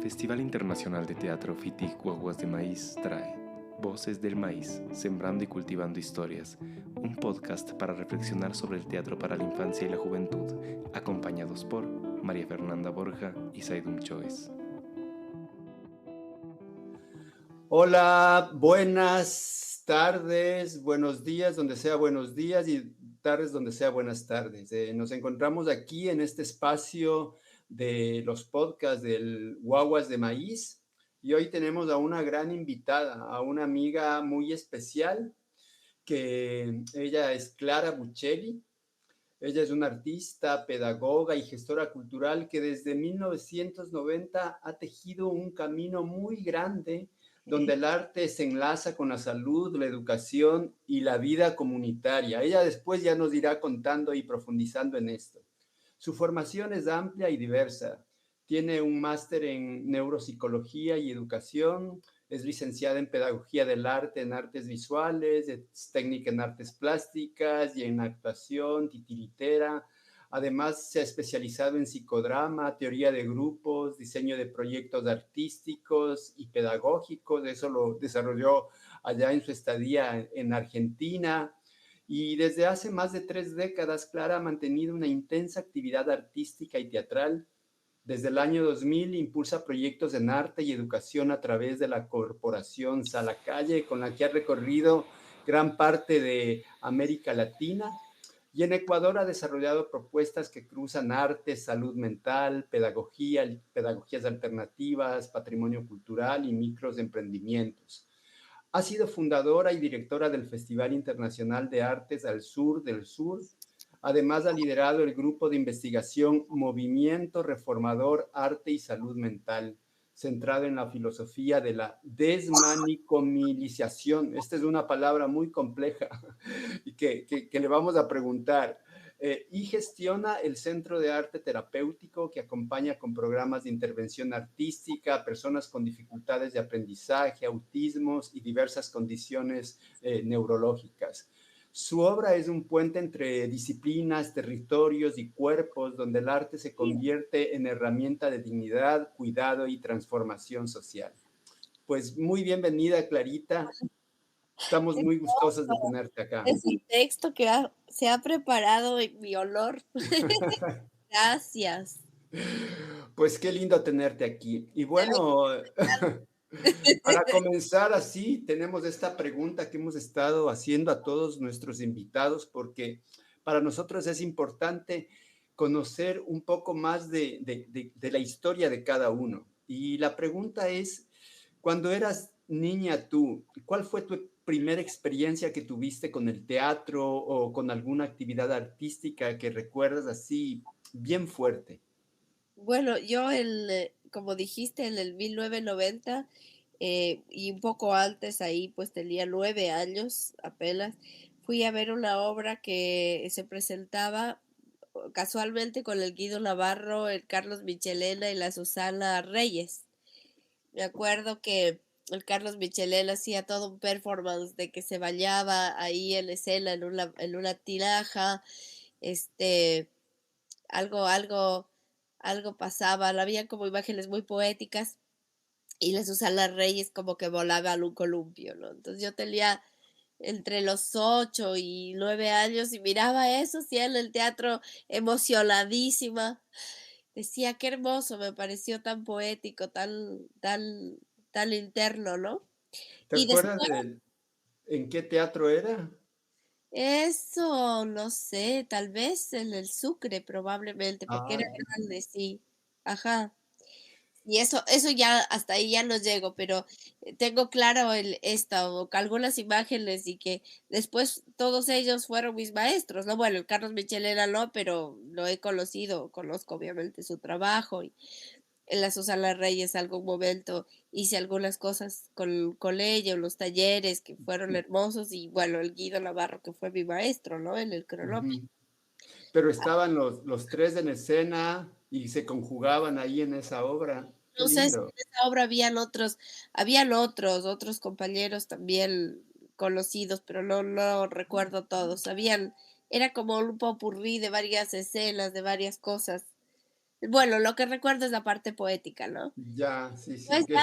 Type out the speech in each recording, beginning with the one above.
Festival Internacional de Teatro FITIC Guaguas de Maíz trae Voces del Maíz, Sembrando y Cultivando Historias, un podcast para reflexionar sobre el teatro para la infancia y la juventud, acompañados por María Fernanda Borja y Saidum Choes. Hola, buenas tardes, buenos días, donde sea buenos días y tardes donde sea buenas tardes. Nos encontramos aquí en este espacio de los podcasts del Guaguas de Maíz y hoy tenemos a una gran invitada, a una amiga muy especial, que ella es Clara Buccelli. Ella es una artista, pedagoga y gestora cultural que desde 1990 ha tejido un camino muy grande donde el arte se enlaza con la salud, la educación y la vida comunitaria. Ella después ya nos irá contando y profundizando en esto. Su formación es amplia y diversa. Tiene un máster en neuropsicología y educación, es licenciada en pedagogía del arte, en artes visuales, es técnica en artes plásticas y en actuación, titiritera. Además, se ha especializado en psicodrama, teoría de grupos, diseño de proyectos artísticos y pedagógicos. Eso lo desarrolló allá en su estadía en Argentina. Y desde hace más de 3 décadas, Clara ha mantenido una intensa actividad artística y teatral. Desde el año 2000 impulsa proyectos en arte y educación a través de la corporación Salacalle, con la que ha recorrido gran parte de América Latina. Y en Ecuador ha desarrollado propuestas que cruzan arte, salud mental, pedagogía, pedagogías alternativas, patrimonio cultural y micros emprendimientos. Ha sido fundadora y directora del Festival Internacional de Artes al Sur del Sur. Además, ha liderado el grupo de investigación Movimiento Reformador Arte y Salud Mental, centrado en la filosofía de la desmanicomilización. Esta es una palabra muy compleja y que le vamos a preguntar. Y gestiona el Centro de Arte Terapéutico, que acompaña con programas de intervención artística a personas con dificultades de aprendizaje, autismos y diversas condiciones neurológicas. Su obra es un puente entre disciplinas, territorios y cuerpos, donde el arte se convierte en herramienta de dignidad, cuidado y transformación social. Pues muy bienvenida, Clarita. Estamos muy gustosos de tenerte acá. Es el texto que se ha preparado en mi olor. Gracias. Pues qué lindo tenerte aquí. Y bueno, para comenzar así, tenemos esta pregunta que hemos estado haciendo a todos nuestros invitados, porque para nosotros es importante conocer un poco más de la historia de cada uno. Y la pregunta es, cuando eras niña tú, ¿cuál fue tu primera experiencia que tuviste con el teatro o con alguna actividad artística que recuerdas así bien fuerte? Bueno, yo como dijiste, en el 1990 y un poco antes ahí, pues tenía 9 años apenas, fui a ver una obra que se presentaba casualmente con el Guido Navarro, el Carlos Michelena y la Susana Reyes. Me acuerdo que el Carlos Michelena hacía todo un performance de que se bañaba ahí en la escena en una tinaja, este, algo, algo pasaba, había como imágenes muy poéticas y la Susana Reyes como que volaba en un columpio, ¿no? Entonces yo tenía entre los 8 y 9 años y miraba eso, sí, en el teatro emocionadísima. Decía, qué hermoso, me pareció tan poético, tan interno, ¿no? ¿Te Y acuerdas después, en qué teatro era? eso, no sé, tal vez en el Sucre, probablemente, porque Ah, era grande, sí. Ajá. Y eso ya, hasta ahí ya no llego, pero tengo claro esto, algunas imágenes y que después todos ellos fueron mis maestros, ¿no? Bueno, el Carlos Michelena no, pero lo he conocido, conozco obviamente su trabajo y en la Susana Reyes algún momento hice algunas cosas con ella, los talleres que fueron hermosos y bueno, el Guido Navarro que fue mi maestro, ¿no? En el cronómetro. ujú. Pero estaban los tres en escena y se conjugaban ahí en esa obra. Qué No sé si lindo. en esa obra habían otros compañeros también conocidos, pero no recuerdo todos. Era como un popurrí de varias escenas, de varias cosas. Bueno, lo que recuerdo es la parte poética, ¿no? Ya, sí, No sí, está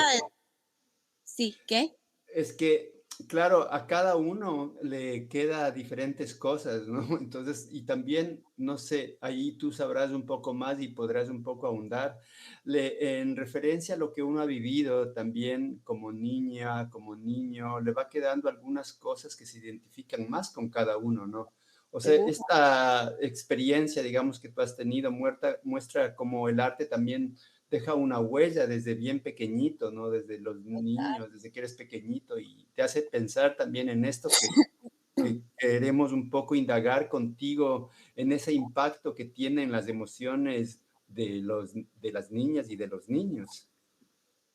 sí, ¿qué? es que, claro, a cada uno le queda diferentes cosas, ¿no? Entonces, y también, no sé, ahí tú sabrás un poco más y podrás un poco ahondar, en referencia a lo que uno ha vivido también como niña, como niño, le va quedando algunas cosas que se identifican más con cada uno, ¿no? O sea, Seguro. esta experiencia, digamos, que tú has tenido, muestra cómo el arte también deja una huella desde bien pequeñito, ¿no? Desde los niños, desde que eres pequeñito y te hace pensar también en esto que queremos un poco indagar contigo, en ese impacto que tienen las emociones de las niñas y de los niños.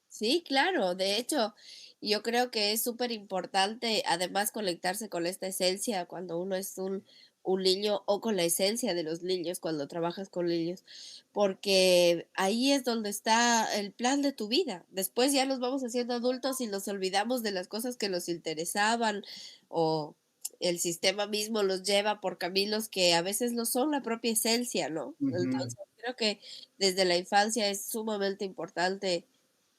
Sí, claro. De hecho, yo creo que es súper importante, además, conectarse con esta esencia cuando uno es un niño o con la esencia de los niños cuando trabajas con niños, porque ahí es donde está el plan de tu vida. Después ya nos vamos haciendo adultos y nos olvidamos de las cosas que nos interesaban o el sistema mismo los lleva por caminos que a veces no son la propia esencia, ¿no? Ujú. Entonces, creo que desde la infancia es sumamente importante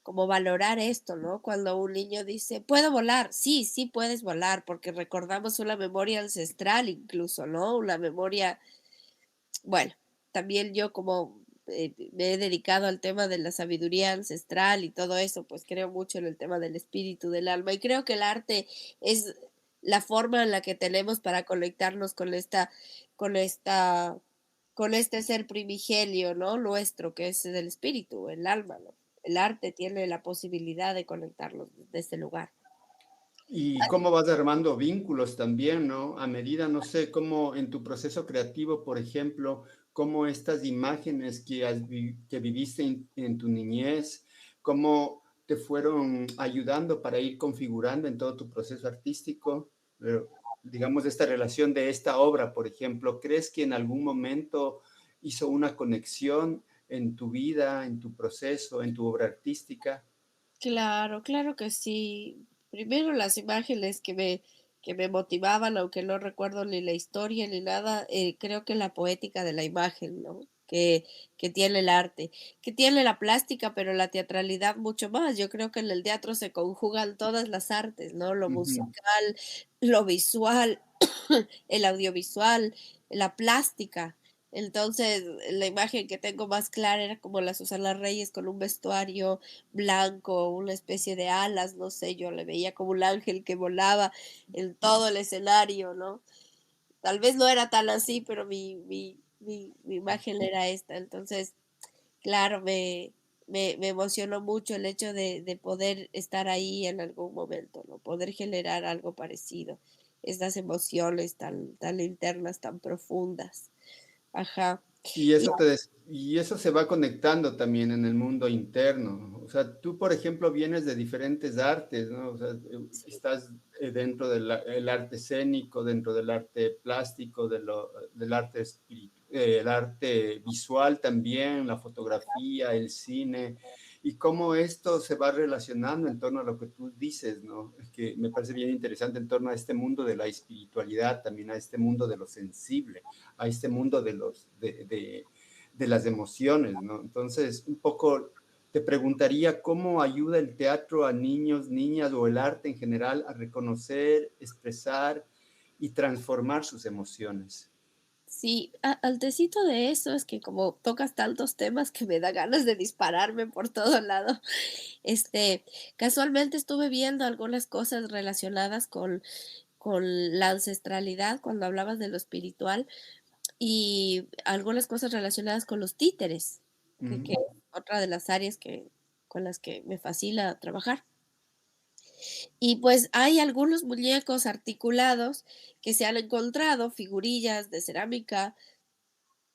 como valorar esto, ¿no? Cuando un niño dice, puedo volar, sí, sí puedes volar, porque recordamos una memoria ancestral incluso, ¿no? Una memoria, bueno, también yo como me he dedicado al tema de la sabiduría ancestral y todo eso, pues creo mucho en el tema del espíritu, del alma, y creo que el arte es la forma en la que tenemos para conectarnos con esta, con este ser primigenio, ¿no? Nuestro, que es el espíritu, el alma, ¿no? El arte tiene la posibilidad de conectarnos desde ese lugar. Y cómo vas armando vínculos también, ¿no? A medida, no sé, cómo en tu proceso creativo, por ejemplo, cómo estas imágenes que viviste en tu niñez, cómo te fueron ayudando para ir configurando en todo tu proceso artístico. Pero, digamos, esta relación de esta obra, por ejemplo, ¿crees que en algún momento hizo una conexión en tu vida, en tu proceso, en tu obra artística? Claro, claro que sí. Primero las imágenes que me motivaban, aunque no recuerdo ni la historia ni nada, creo que la poética de la imagen, ¿no? Que tiene el arte, que tiene la plástica, pero la teatralidad mucho más. Yo creo que en el teatro se conjugan todas las artes, ¿no? Lo Ujú, musical, lo visual, el audiovisual, la plástica. Entonces, la imagen que tengo más clara era como la Susana Reyes con un vestuario blanco, una especie de alas, no sé, yo le veía como un ángel que volaba en todo el escenario, ¿no? Tal vez no era tan así, pero mi imagen era esta. Entonces, claro, me emocionó mucho el hecho de poder estar ahí en algún momento, ¿no? Poder generar algo parecido. Estas emociones tan internas, tan profundas. Ajá. Y Y y eso se va conectando también en el mundo interno. O sea, tú, por ejemplo, vienes de diferentes artes, ¿no? O sea, estás dentro del el arte escénico, dentro del arte plástico, del arte el arte visual también, la fotografía, el cine, y cómo esto se va relacionando en torno a lo que tú dices, ¿no? Es que me parece bien interesante en torno a este mundo de la espiritualidad, también a este mundo de lo sensible, a este mundo de las emociones, ¿no? Entonces, un poco te preguntaría cómo ayuda el teatro a niños, niñas o el arte en general a reconocer, expresar y transformar sus emociones. sí, al tecito de eso es que como tocas tantos temas que me da ganas de dispararme por todo lado. Este, casualmente estuve viendo algunas cosas relacionadas con la ancestralidad cuando hablabas de lo espiritual y algunas cosas relacionadas con los títeres, que Mm. es otra de las áreas con las que me fascina trabajar. Y pues hay algunos muñecos articulados que se han encontrado, figurillas de cerámica,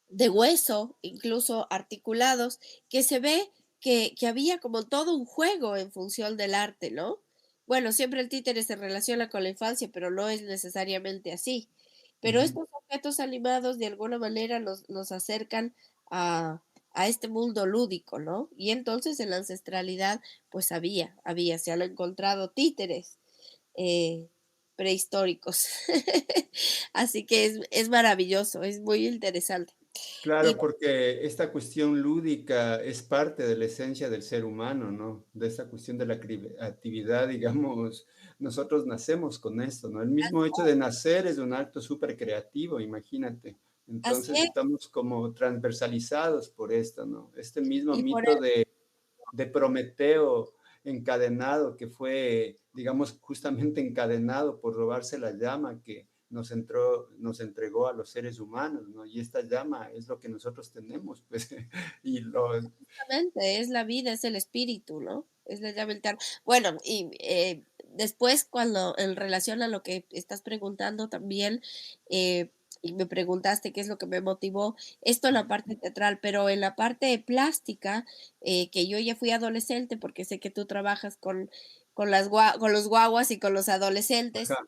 de hueso, incluso articulados, que se ve que había como todo un juego en función del arte, ¿no? Bueno, siempre el títere se relaciona con la infancia, pero no es necesariamente así. Pero Ujú. estos objetos animados de alguna manera nos acercan a este mundo lúdico, ¿no? Y entonces en la ancestralidad, pues se han encontrado títeres eh, prehistóricos. Así que es maravilloso, es muy interesante. Y Claro, porque esta cuestión lúdica es parte de la esencia del ser humano, ¿no? De esta cuestión de la creatividad, digamos, nosotros nacemos con esto, ¿no? El mismo hecho de nacer es un acto súper creativo, imagínate. así Entonces es, estamos como transversalizados por esto, ¿no? Este mismo y por mito de Prometeo encadenado, que fue, digamos, justamente encadenado por robarse la llama que nos entregó a los seres humanos, ¿no? Y esta llama es lo que nosotros tenemos, pues, y lo... es la vida, es el espíritu, ¿no? Es la llave eterna. Bueno, y después cuando en relación a lo que estás preguntando también, y me preguntaste qué es lo que me motivó, esto en la parte teatral, pero en la parte plástica, que yo ya fui adolescente, porque sé que tú trabajas con los guaguas y con los adolescentes, Ajá.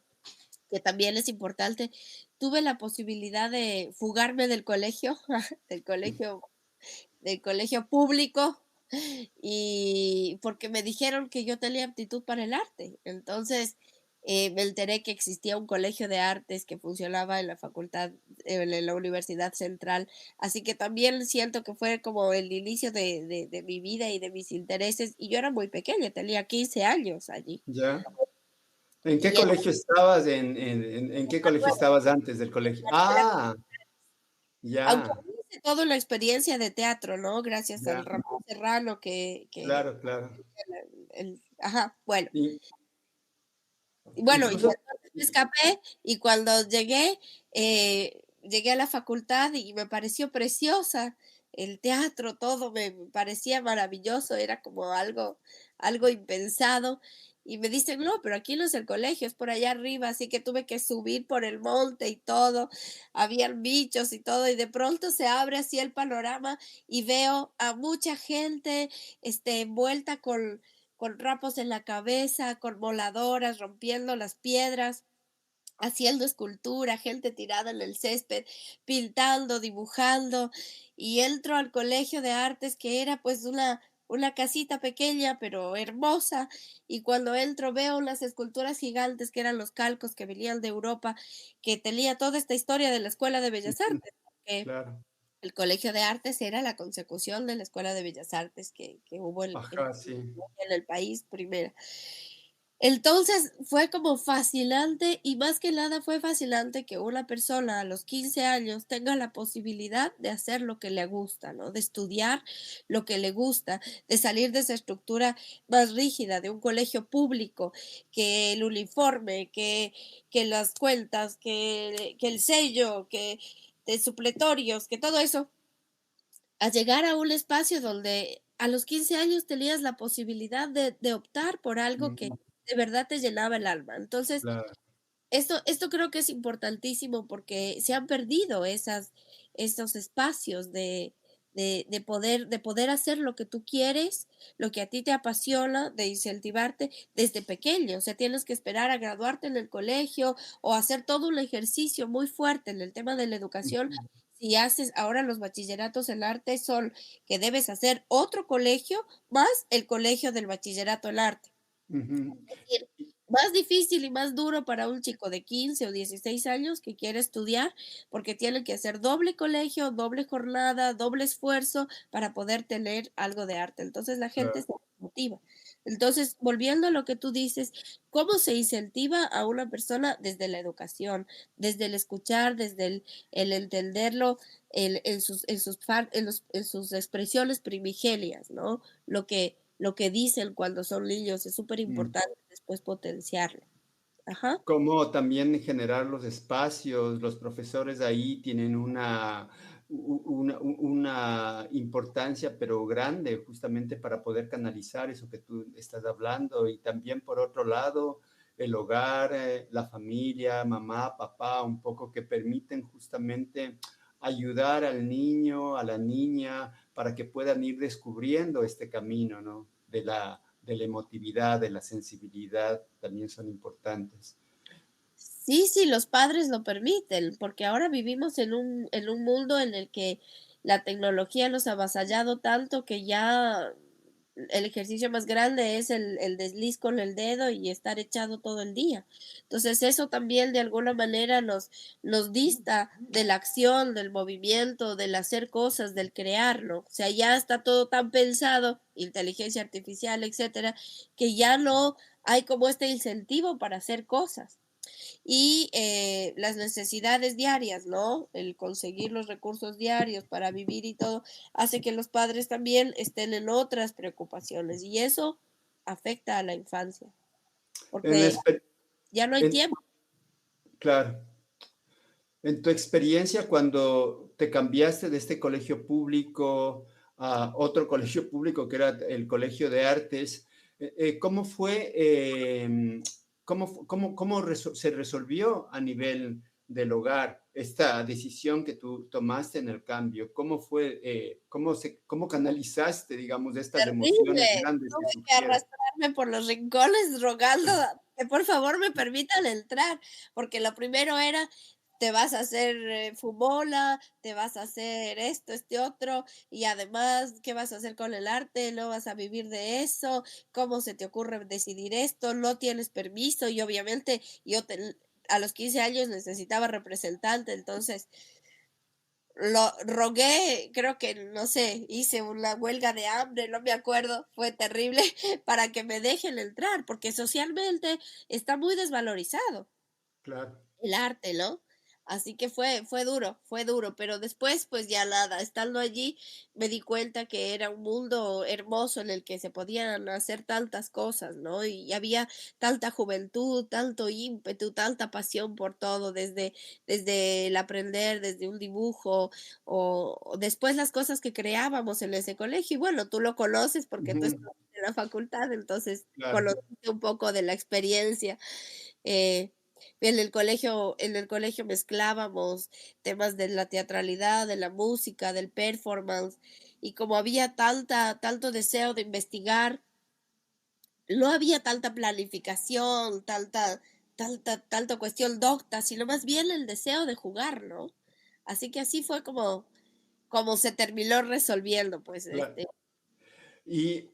que también es importante. Tuve la posibilidad de fugarme del colegio, del colegio del colegio público y porque me dijeron que yo tenía aptitud para el arte. Entonces, me enteré que existía un colegio de artes que funcionaba en la facultad, en la Universidad Central. Así que también siento que fue como el inicio de mi vida y de mis intereses. Y yo era muy pequeña, tenía 15 años allí. ¿Ya? ¿En qué Y era colegio estabas? ¿En qué colegio estabas antes del colegio? Ah, aunque ya, no hice toda la experiencia de teatro, ¿no? Gracias al ya, Ramón Serrano claro, claro. ajá, bueno. Y, Y bueno, y incluso, entonces me escapé y cuando llegué, llegué a la facultad y me pareció preciosa el teatro, todo me parecía maravilloso, era como algo impensado. Y me dicen, no, pero aquí no es el colegio, es por allá arriba, así que tuve que subir por el monte y todo, habían bichos y todo, y de pronto se abre así el panorama y veo a mucha gente, envuelta con rapos en la cabeza, con voladoras, rompiendo las piedras, haciendo escultura, gente tirada en el césped, pintando, dibujando, y entro al colegio de artes que era pues una casita pequeña pero hermosa, y cuando entro veo las esculturas gigantes que eran los calcos que venían de Europa, que tenía toda esta historia de la Escuela de Bellas ujú, Artes, porque claro, el Colegio de Artes era la consecución de la Escuela de Bellas Artes que hubo ajá, sí. en el país primero. Entonces fue como fascinante y más que nada fue fascinante que una persona a los 15 años tenga la posibilidad de hacer lo que le gusta, ¿no? De estudiar lo que le gusta, de salir de esa estructura más rígida de un colegio público, que el uniforme, que las cuentas, que el sello, que de supletorios, que todo eso, a llegar a un espacio donde a los 15 años tenías la posibilidad de optar por algo que Ujú, de verdad te llenaba el alma. Entonces, claro. esto creo que es importantísimo porque se han perdido esos espacios de poder hacer lo que tú quieres, lo que a ti te apasiona, de incentivarte desde pequeño. O sea, tienes que esperar a graduarte en el colegio o hacer todo un ejercicio muy fuerte en el tema de la educación. Ujú, Si haces ahora los bachilleratos en arte son que debes hacer otro colegio más el colegio del bachillerato en arte ujú. decir, más difícil y más duro para un chico de 15 o 16 años que quiere estudiar, porque tiene que hacer doble colegio, doble jornada, doble esfuerzo para poder tener algo de arte. Entonces la gente Claro. se motiva. Entonces, volviendo a lo que tú dices, ¿cómo se incentiva a una persona desde la educación, desde el escuchar, desde el entenderlo en sus expresiones primigenias, ¿no? Lo que dicen cuando son niños es súper Mm. importante después potenciarlo. Ajá. Cómo también generar los espacios, los profesores ahí tienen una importancia, pero grande, justamente para poder canalizar eso que tú estás hablando. Y también, por otro lado, el hogar, la familia, mamá, papá, un poco que permiten justamente ayudar al niño, a la niña, para que puedan ir descubriendo este camino, ¿no? De la emotividad, de la sensibilidad, también son importantes. Sí, sí, los padres lo permiten, porque ahora vivimos en un mundo en el que la tecnología nos ha avasallado tanto que ya el ejercicio más grande es el desliz con el dedo y estar echado todo el día. Entonces, eso también de alguna manera nos dista de la acción, del movimiento, del hacer cosas, del crearlo. O sea, ya está todo tan pensado, inteligencia artificial, etcétera, que ya no hay como este incentivo para hacer cosas. Y las necesidades diarias, ¿no? El conseguir los recursos diarios para vivir y todo, hace que los padres también estén en otras preocupaciones y eso afecta a la infancia, En la porque exper- ya no hay en- tiempo. claro. En tu experiencia, cuando te cambiaste de este colegio público a otro colegio público, que era el Colegio de Artes, ¿cómo fue, se resolvió a nivel del hogar esta decisión que tú tomaste en el cambio? ¿Cómo fue, cómo canalizaste, digamos, estas emociones Terrible. grandes que Tuve que surgieron? arrastrarme por los rincones rogando que por favor me permitan entrar, porque lo primero era, te vas a hacer fumola, te vas a hacer esto, este otro, y además, ¿qué vas a hacer con el arte? ¿No vas a vivir de eso? ¿Cómo se te ocurre decidir esto? No tienes permiso y obviamente a los 15 años necesitaba representante, entonces lo rogué, creo que, no sé, hice una huelga de hambre, no me acuerdo, fue terrible, para que me dejen entrar, porque socialmente está muy desvalorizado Claro. el arte, ¿no? Así que fue duro, pero después, pues ya nada, estando allí, me di cuenta que era un mundo hermoso en el que se podían hacer tantas cosas, ¿no? Y había tanta juventud, tanto ímpetu, tanta pasión por todo, desde el aprender, desde un dibujo, o después las cosas que creábamos en ese colegio. Y bueno, tú lo conoces porque tú Ujú, estás en la facultad, entonces claro. conociste un poco de la experiencia. Eh, en el colegio mezclábamos temas de la teatralidad, de la música, del performance, y como había tanto deseo de investigar, no había tanta planificación, tanta cuestión docta, sino más bien el deseo de jugar, ¿no? Así que así fue como se terminó resolviendo, pues, Claro. Y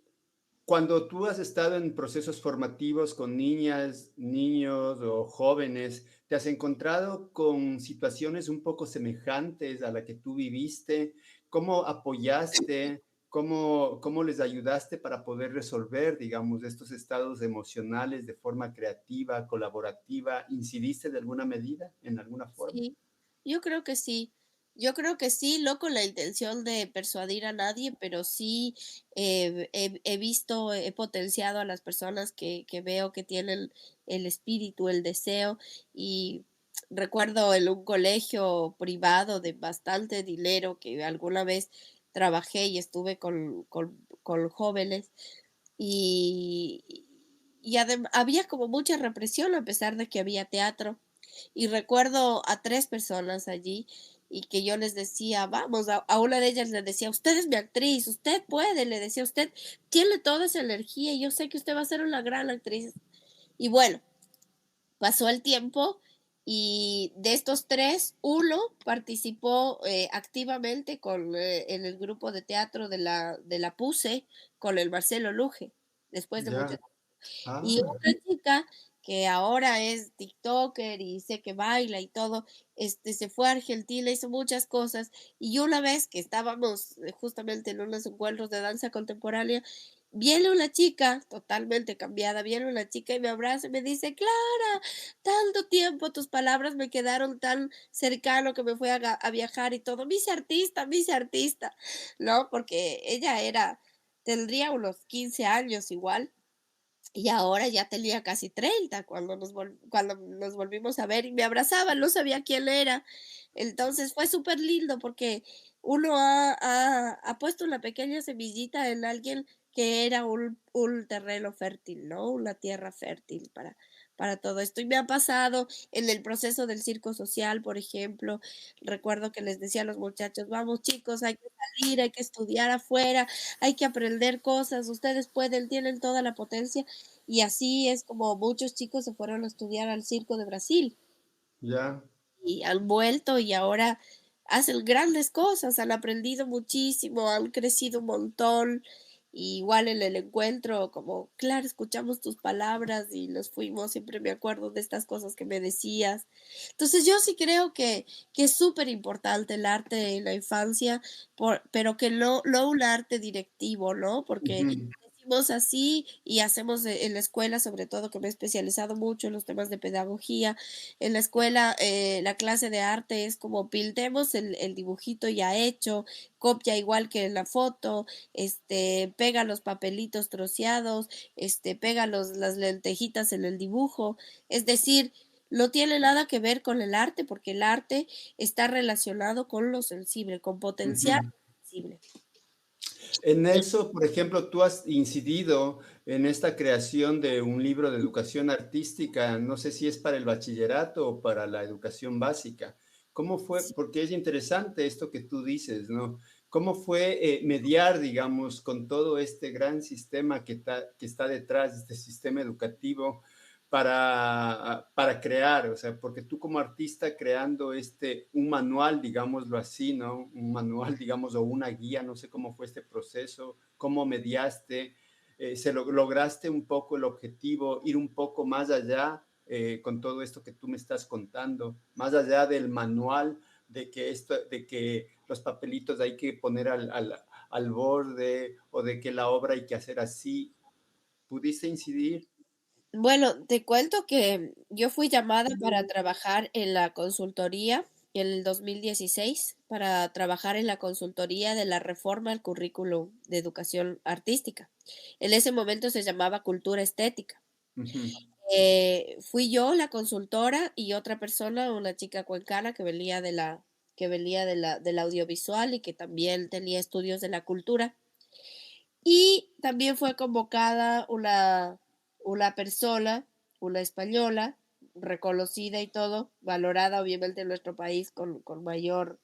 cuando tú has estado en procesos formativos con niñas, niños o jóvenes, ¿te has encontrado con situaciones un poco semejantes a la que tú viviste? ¿Cómo apoyaste? ¿Cómo les ayudaste para poder resolver, digamos, estos estados emocionales de forma creativa, colaborativa? ¿Incidiste de alguna medida, en alguna forma? sí, yo creo que sí. Yo creo que sí, no con la intención de persuadir a nadie, pero sí he visto, he potenciado a las personas que veo que tienen el espíritu, el deseo. Y recuerdo en un colegio privado de bastante dinero que alguna vez trabajé y estuve con jóvenes y, había como mucha represión a pesar de que había teatro. Y recuerdo a 3 personas allí y que yo les decía, vamos, a una de ellas le decía, usted es mi actriz, usted puede, le decía, usted tiene toda esa energía y yo sé que usted va a ser una gran actriz. Y bueno, pasó el tiempo y de estos 3 uno participó activamente en el grupo de teatro de la PUSE con el Marcelo Luge, después de mucho. Ya. Ah, Y otra chica que ahora es TikToker y sé que baila y todo, se fue a Argentina, hizo muchas cosas. Y una vez que estábamos justamente en unos encuentros de danza contemporánea, viene una chica totalmente cambiada, viene una chica y me abraza y me dice, Clara, tanto tiempo, tus palabras me quedaron tan cercano que me fui a viajar y todo, me hice artista, ¿no? Porque tendría unos 15 años igual y ahora ya tenía casi 30 cuando nos volvimos a ver y me abrazaba, no sabía quién era. Entonces fue súper lindo porque uno ha puesto una pequeña semillita en alguien que era un terreno fértil, ¿no? Una tierra fértil para todo esto. Y me ha pasado en el proceso del circo social, por ejemplo. Recuerdo que les decía a los muchachos, vamos chicos, hay que salir, hay que estudiar afuera, hay que aprender cosas, ustedes pueden, tienen toda la potencia. Y así es como muchos chicos se fueron a estudiar al Circo de Brasil ya. y han vuelto y ahora hacen grandes cosas, han aprendido muchísimo, han crecido un montón Y igual en el encuentro, como, claro, escuchamos tus palabras y nos fuimos, siempre me acuerdo de estas cosas que me decías. Entonces yo sí creo que es súper importante el arte en la infancia, pero que no un arte directivo, ¿no? Porque Ujú, decimos así y hacemos en la escuela, sobre todo que me he especializado mucho en los temas de pedagogía. En la escuela, la clase de arte es como pintemos el dibujito ya hecho, copia igual que en la foto, pega los papelitos troceados, pega las lentejitas en el dibujo. Es decir, no tiene nada que ver con el arte, porque el arte está relacionado con lo sensible, con potencial ujú. sensible. En eso, por ejemplo, tú has incidido en esta creación de un libro de educación artística, no sé si es para el bachillerato o para la educación básica. ¿Cómo fue? Porque es interesante esto que tú dices, ¿no? ¿Cómo fue mediar, digamos, con todo este gran sistema que está detrás de este sistema educativo para crear? O sea, porque tú como artista creando un manual, digámoslo así, ¿no? Un manual, digamos, o una guía, no sé cómo fue este proceso, cómo mediaste, lograste un poco el objetivo, ir un poco más allá con todo esto que tú me estás contando, más allá del manual, de que los papelitos hay que poner al borde o de que la obra hay que hacer así. ¿Pudiste incidir? Bueno, te cuento que yo fui llamada para trabajar en la consultoría en el 2016, para trabajar en la consultoría de la reforma al currículum de educación artística. En ese momento se llamaba cultura estética. Ujú, Fui yo la consultora y otra persona, una chica cuencana que venía del audiovisual y que también tenía estudios de la cultura. Y también fue convocada una persona, una española, reconocida y todo, valorada obviamente en nuestro país con mayor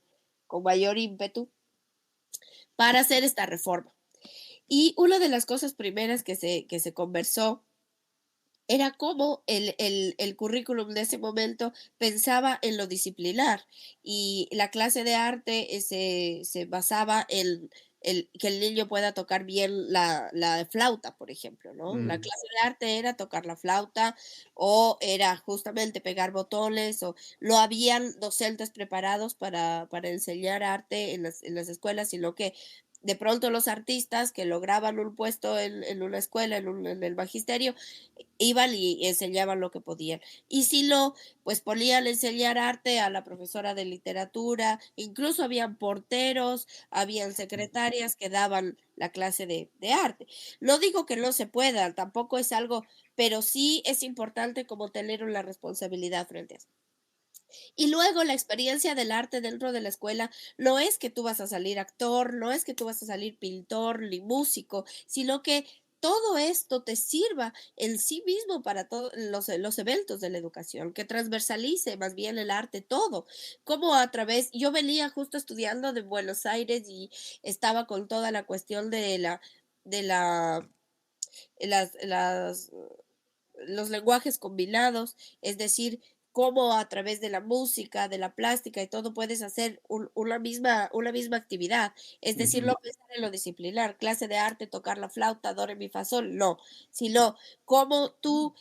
ímpetu, para hacer esta reforma. Y una de las cosas primeras que se conversó era cómo el currículum de ese momento pensaba en lo disciplinar, y la clase de arte se basaba en que el niño pueda tocar bien la flauta, por ejemplo, ¿no? La mm, clase de arte era tocar la flauta o era justamente pegar botones, o no habían docentes preparados para enseñar arte en las escuelas, sino que de pronto los artistas que lograban un puesto en una escuela, en el magisterio, iban y enseñaban lo que podían. Y si no, pues ponían a enseñar arte a la profesora de literatura, incluso habían porteros, habían secretarias que daban la clase de arte. No digo que no se pueda, tampoco es algo, pero sí es importante como tener una responsabilidad frente a eso. Y luego la experiencia del arte dentro de la escuela no es que tú vas a salir actor, no es que tú vas a salir pintor ni músico, sino que todo esto te sirva en sí mismo para todos los eventos de la educación, que transversalice más bien el arte todo, como a través, yo venía justo estudiando de Buenos Aires y estaba con toda la cuestión de las los lenguajes combinados, es decir, cómo a través de la música, de la plástica y todo puedes hacer una misma actividad. Es decir, no ujú, pensar en lo disciplinar, clase de arte, tocar la flauta, do, re, mi, fa, sol, no, sino cómo tú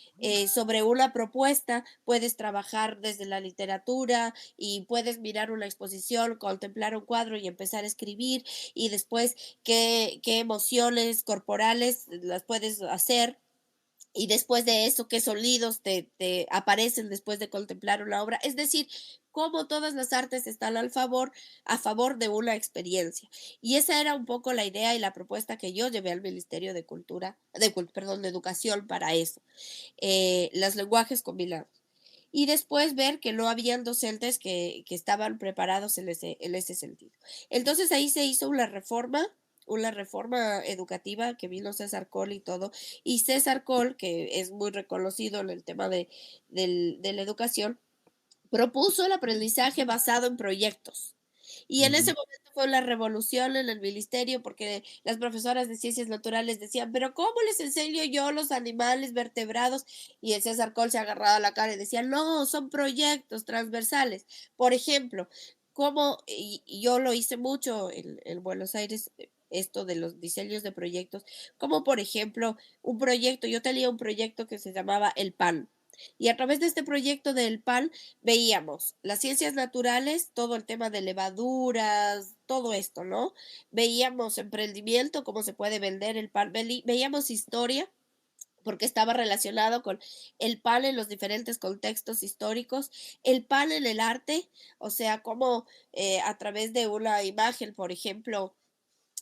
sobre una propuesta puedes trabajar desde la literatura y puedes mirar una exposición, contemplar un cuadro y empezar a escribir, y después qué emociones corporales las puedes hacer, y después de eso, qué sonidos te aparecen después de contemplar una obra. Es decir, cómo todas las artes están a favor de una experiencia. Y esa era un poco la idea y la propuesta que yo llevé al Ministerio de Cultura, perdón, de Educación para eso, los lenguajes combinados. Y después ver que no habían docentes que estaban preparados en ese sentido. Entonces ahí se hizo una reforma educativa que vino César Col y todo. Y César Col, que es muy reconocido en el tema de la educación, propuso el aprendizaje basado en proyectos. Y en ese ujú. momento fue la revolución en el ministerio, porque las profesoras de ciencias naturales decían, pero ¿cómo les enseño yo los animales vertebrados? Y el César Col se agarraba la cara y decía, no, son proyectos transversales. Por ejemplo, como, y yo lo hice mucho en Buenos Aires, esto de los diseños de proyectos, como por ejemplo un proyecto, yo tenía un proyecto que se llamaba El PAN. Y a través de este proyecto del PAN veíamos las ciencias naturales, todo el tema de levaduras, todo esto, ¿no? Veíamos emprendimiento, cómo se puede vender el pan, veíamos historia, porque estaba relacionado con el pan en los diferentes contextos históricos, el pan en el arte, o sea, cómo a través de una imagen, por ejemplo,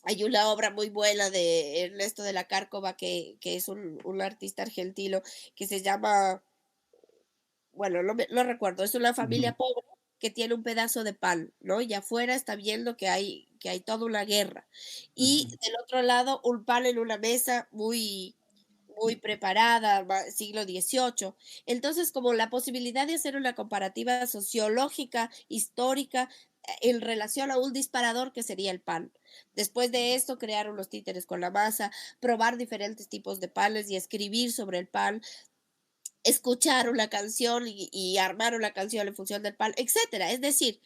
hay una obra muy buena de Ernesto de la Cárcova, que es un artista argentino, que se llama, bueno, no recuerdo, es una Ujú, familia pobre que tiene un pedazo de pan, ¿no? Y afuera está viendo que hay toda una guerra. Y ujú, del otro lado, un pan en una mesa muy preparada, siglo XVIII. Entonces, como la posibilidad de hacer una comparativa sociológica, histórica, en relación a un disparador que sería el pan. Después de esto, crearon los títeres con la masa, probar diferentes tipos de panes y escribir sobre el pan, escuchar una canción y armar una canción en función del pan, etcétera. Es decir,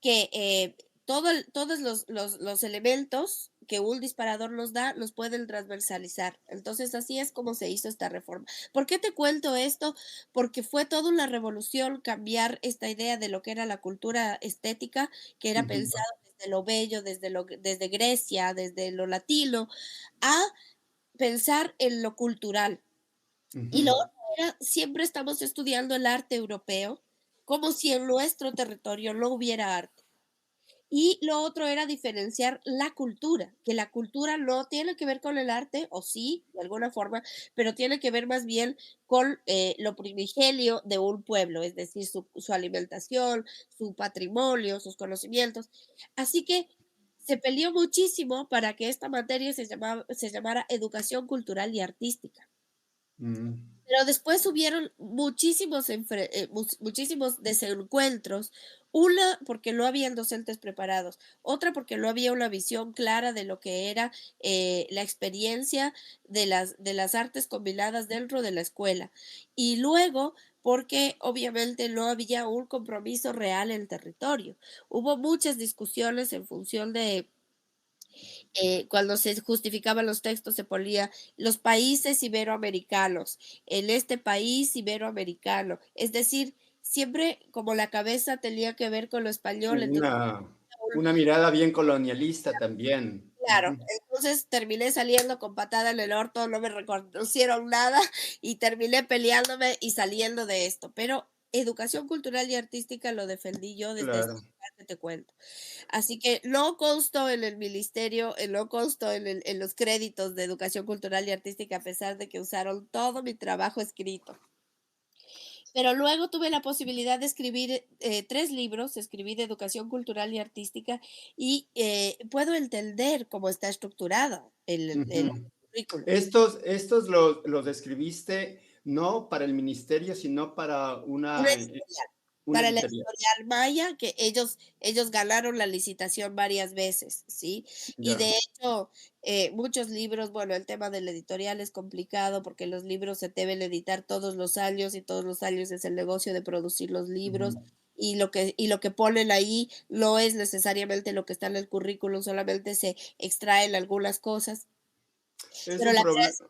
que todos los elementos que un disparador nos da los pueden transversalizar. Entonces, así es como se hizo esta reforma. ¿Por qué te cuento esto? Porque fue toda una revolución cambiar esta idea de lo que era la cultura estética, que era ujú, pensado desde lo bello, desde Grecia, desde lo latino, a pensar en lo cultural. Y lo ujú. otro era, siempre estamos estudiando el arte europeo, como si en nuestro territorio no hubiera arte. Y lo otro era diferenciar la cultura, que la cultura no tiene que ver con el arte, o sí, de alguna forma, pero tiene que ver más bien con lo primigenio de un pueblo, es decir, su alimentación, su patrimonio, sus conocimientos. Así que se peleó muchísimo para que esta materia se llamara educación cultural y artística. Mm, Pero después hubieron muchísimos desencuentros. Una, porque no habían docentes preparados. Otra, porque no había una visión clara de lo que era la experiencia de las artes combinadas dentro de la escuela. Y luego, porque obviamente no había un compromiso real en el territorio. Hubo muchas discusiones en función de cuando se justificaban los textos se ponía los países iberoamericanos, en este país iberoamericano, es decir, siempre como la cabeza tenía que ver con lo español, entonces, una, una mirada bien colonialista también. claro, Ujú, entonces terminé saliendo con patada en el orto, no me reconocieron nada y terminé peleándome y saliendo de esto, pero educación cultural y artística lo defendí yo desde ese claro. lugar que te cuento. Así que no consto en el ministerio, no consto en los créditos de educación cultural y artística, a pesar de que usaron todo mi trabajo escrito. Pero luego tuve la posibilidad de escribir 3 libros, escribí de educación cultural y artística, y puedo entender cómo está estructurada el Ujú. currículo. Estos los escribiste no para el ministerio, sino para Una editorial. una Para la editorial. editorial Maya, que ellos ganaron la licitación varias veces, ¿sí? Y Ya. de hecho, muchos libros, bueno, el tema del editorial es complicado porque los libros se deben editar todos los años y todos los años es el negocio de producir los libros. Ujú. Y lo que ponen ahí no es necesariamente lo que está en el currículum, solamente se extraen algunas cosas. Es Pero un la verdad problema. es,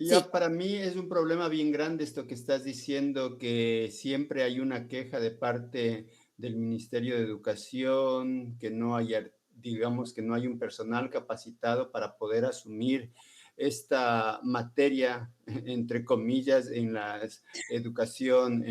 sí, Ya para mí es un problema bien grande esto que estás diciendo, que siempre hay una queja de parte del Ministerio de Educación, que no hay, digamos, que no hay un personal capacitado para poder asumir esta materia, entre comillas, en la educación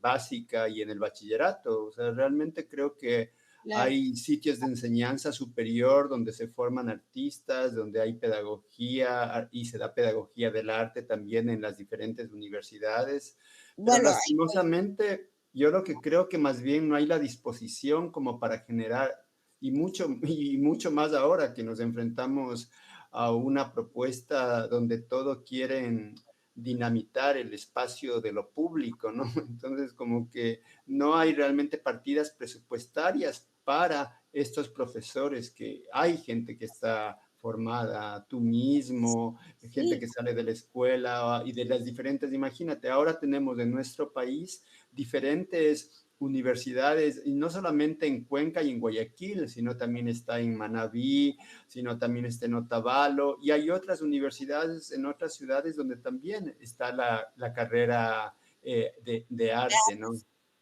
básica y en el bachillerato. O sea, realmente creo que claro. hay sitios de enseñanza superior donde se forman artistas, donde hay pedagogía y se da pedagogía del arte también en las diferentes universidades, pero Bueno, ahí voy. lastimosamente yo lo que creo que más bien no hay la disposición como para generar, y mucho más ahora que nos enfrentamos a una propuesta donde todo quieren dinamitar el espacio de lo público, ¿no? Entonces, como que no hay realmente partidas presupuestarias para estos profesores, que hay gente que está formada, tú mismo, gente Sí, que sale de la escuela y de las diferentes, imagínate, ahora tenemos en nuestro país diferentes universidades, y no solamente en Cuenca y en Guayaquil, sino también está en Manabí, sino también está en Otavalo, y hay otras universidades en otras ciudades donde también está la carrera de arte, ¿no?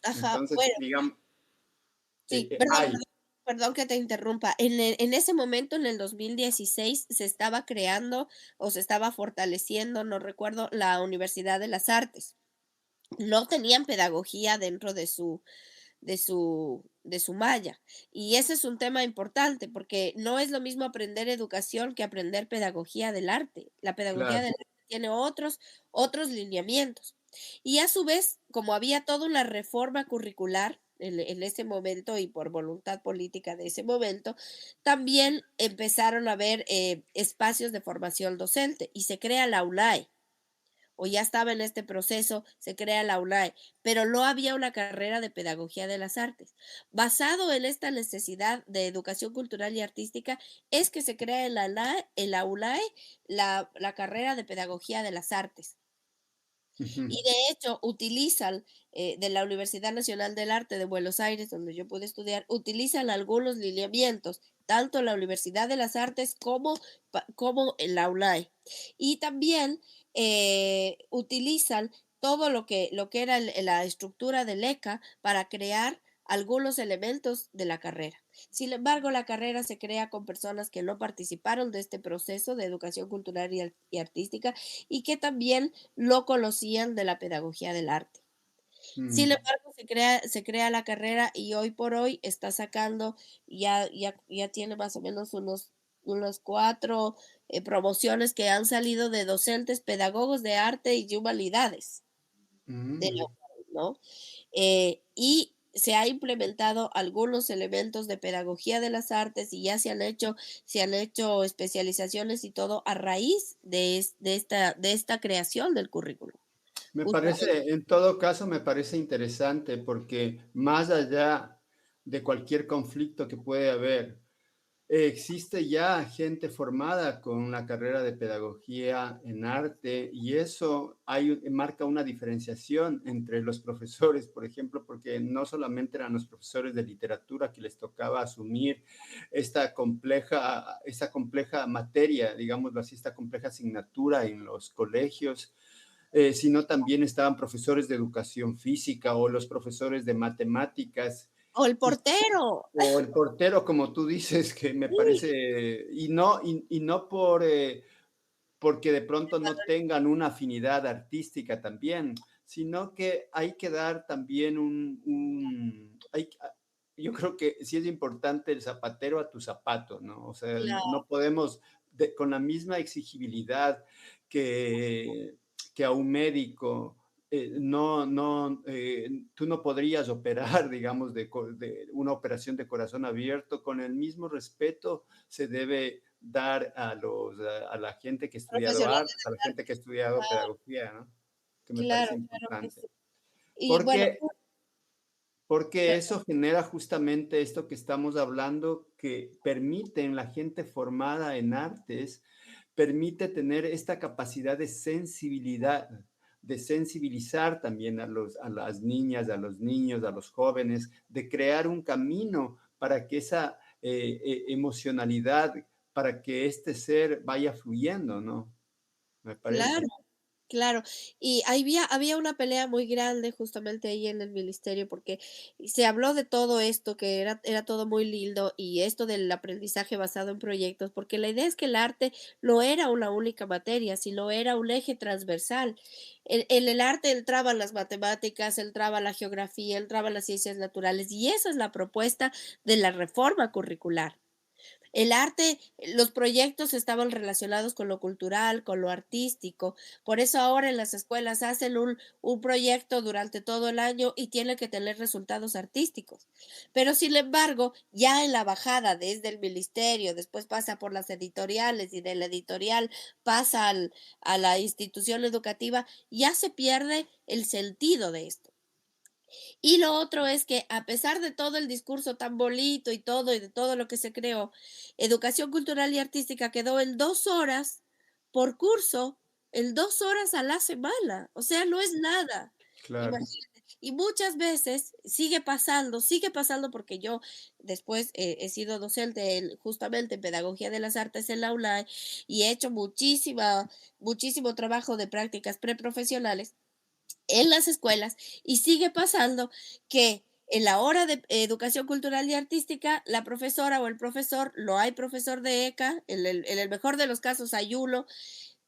Ajá, Entonces, bueno, digamos, sí, hay. perdón que te interrumpa. En ese momento, en el 2016, se estaba creando o se estaba fortaleciendo, no recuerdo, la Universidad de las Artes. No tenían pedagogía dentro de su malla. Y ese es un tema importante porque no es lo mismo aprender educación que aprender pedagogía del arte. La pedagogía Claro. del arte tiene otros lineamientos. Y a su vez, como había toda una reforma curricular en ese momento y por voluntad política de ese momento, también empezaron a haber espacios de formación docente y se crea la UNAE o ya estaba en este proceso, se crea la UNAE, pero no había una carrera de pedagogía de las artes. Basado en esta necesidad de educación cultural y artística, es que se crea en la UNAE la carrera de pedagogía de las artes. Ujú. Y de hecho utilizan de la Universidad Nacional del Arte de Buenos Aires, donde yo pude estudiar, utilizan algunos lineamientos, tanto la Universidad de las Artes como en la UNAE. Y también utilizan todo lo que era la estructura del ECA para crear algunos elementos de la carrera. Sin embargo, la carrera se crea con personas que no participaron de este proceso de educación cultural y artística y que también no conocían de la pedagogía del arte. Sin Mm. embargo, se crea la carrera y hoy por hoy está sacando, ya tiene más o menos unos 4 promociones que han salido de docentes, pedagogos de arte y humanidades de la Mm. UNAM, ¿no? Y se ha implementado algunos elementos de pedagogía de las artes y ya se han hecho especializaciones y todo a raíz de esta creación del currículum. Me Justamente. parece, en todo caso, me parece interesante porque más allá de cualquier conflicto que puede haber, existe ya gente formada con una carrera de pedagogía en arte y eso marca una diferenciación entre los profesores, por ejemplo, porque no solamente eran los profesores de literatura que les tocaba asumir esta compleja materia, digámoslo así, esta compleja asignatura en los colegios, sino también estaban profesores de educación física o los profesores de matemáticas O el y portero. o el portero, como tú dices, que me Sí, parece, y no porque de pronto no tengan una afinidad artística también, sino que hay que dar también yo creo que sí es importante el zapatero a tu zapato, ¿no? O sea, claro, no podemos, con la misma exigibilidad que, que a un médico, tú no podrías operar, digamos, de una operación de corazón abierto, con el mismo respeto se debe dar a la gente que ha estudiado profesionales artes, a la del gente que ha arte. estudiado Ah, pedagogía, ¿no? Que me claro, parece claro que importante. sí. Y bueno, Porque, porque perdón, eso genera justamente esto que estamos hablando, que permite en la gente formada en artes, permite tener esta capacidad de sensibilidad, de sensibilizar también a las niñas, a los niños, a los jóvenes, de crear un camino para que esa emocionalidad, para que este ser vaya fluyendo, ¿no? Me claro. parece. Claro, y había una pelea muy grande justamente ahí en el ministerio porque se habló de todo esto, que era todo muy lindo y esto del aprendizaje basado en proyectos, porque la idea es que el arte no era una única materia, sino era un eje transversal. En el arte entraban las matemáticas, entraba la geografía, entraban las ciencias naturales y esa es la propuesta de la reforma curricular. El arte, los proyectos estaban relacionados con lo cultural, con lo artístico. Por eso ahora en las escuelas hacen un proyecto durante todo el año y tiene que tener resultados artísticos. Pero sin embargo, ya en la bajada desde el ministerio, después pasa por las editoriales y de la editorial pasa a la institución educativa, ya se pierde el sentido de esto. Y lo otro es que a pesar de todo el discurso tan bonito y de todo lo que se creó, educación cultural y artística quedó en 2 horas por curso, en 2 horas a la semana. O sea, no es nada. Claro. Imagínate. Y muchas veces sigue pasando porque yo después he sido docente justamente en Pedagogía de las Artes en la UNAE y he hecho muchísimo trabajo de prácticas preprofesionales en las escuelas y sigue pasando que en la hora de educación cultural y artística, la profesora o el profesor, no hay profesor de ECA, en el mejor de los casos hay uno,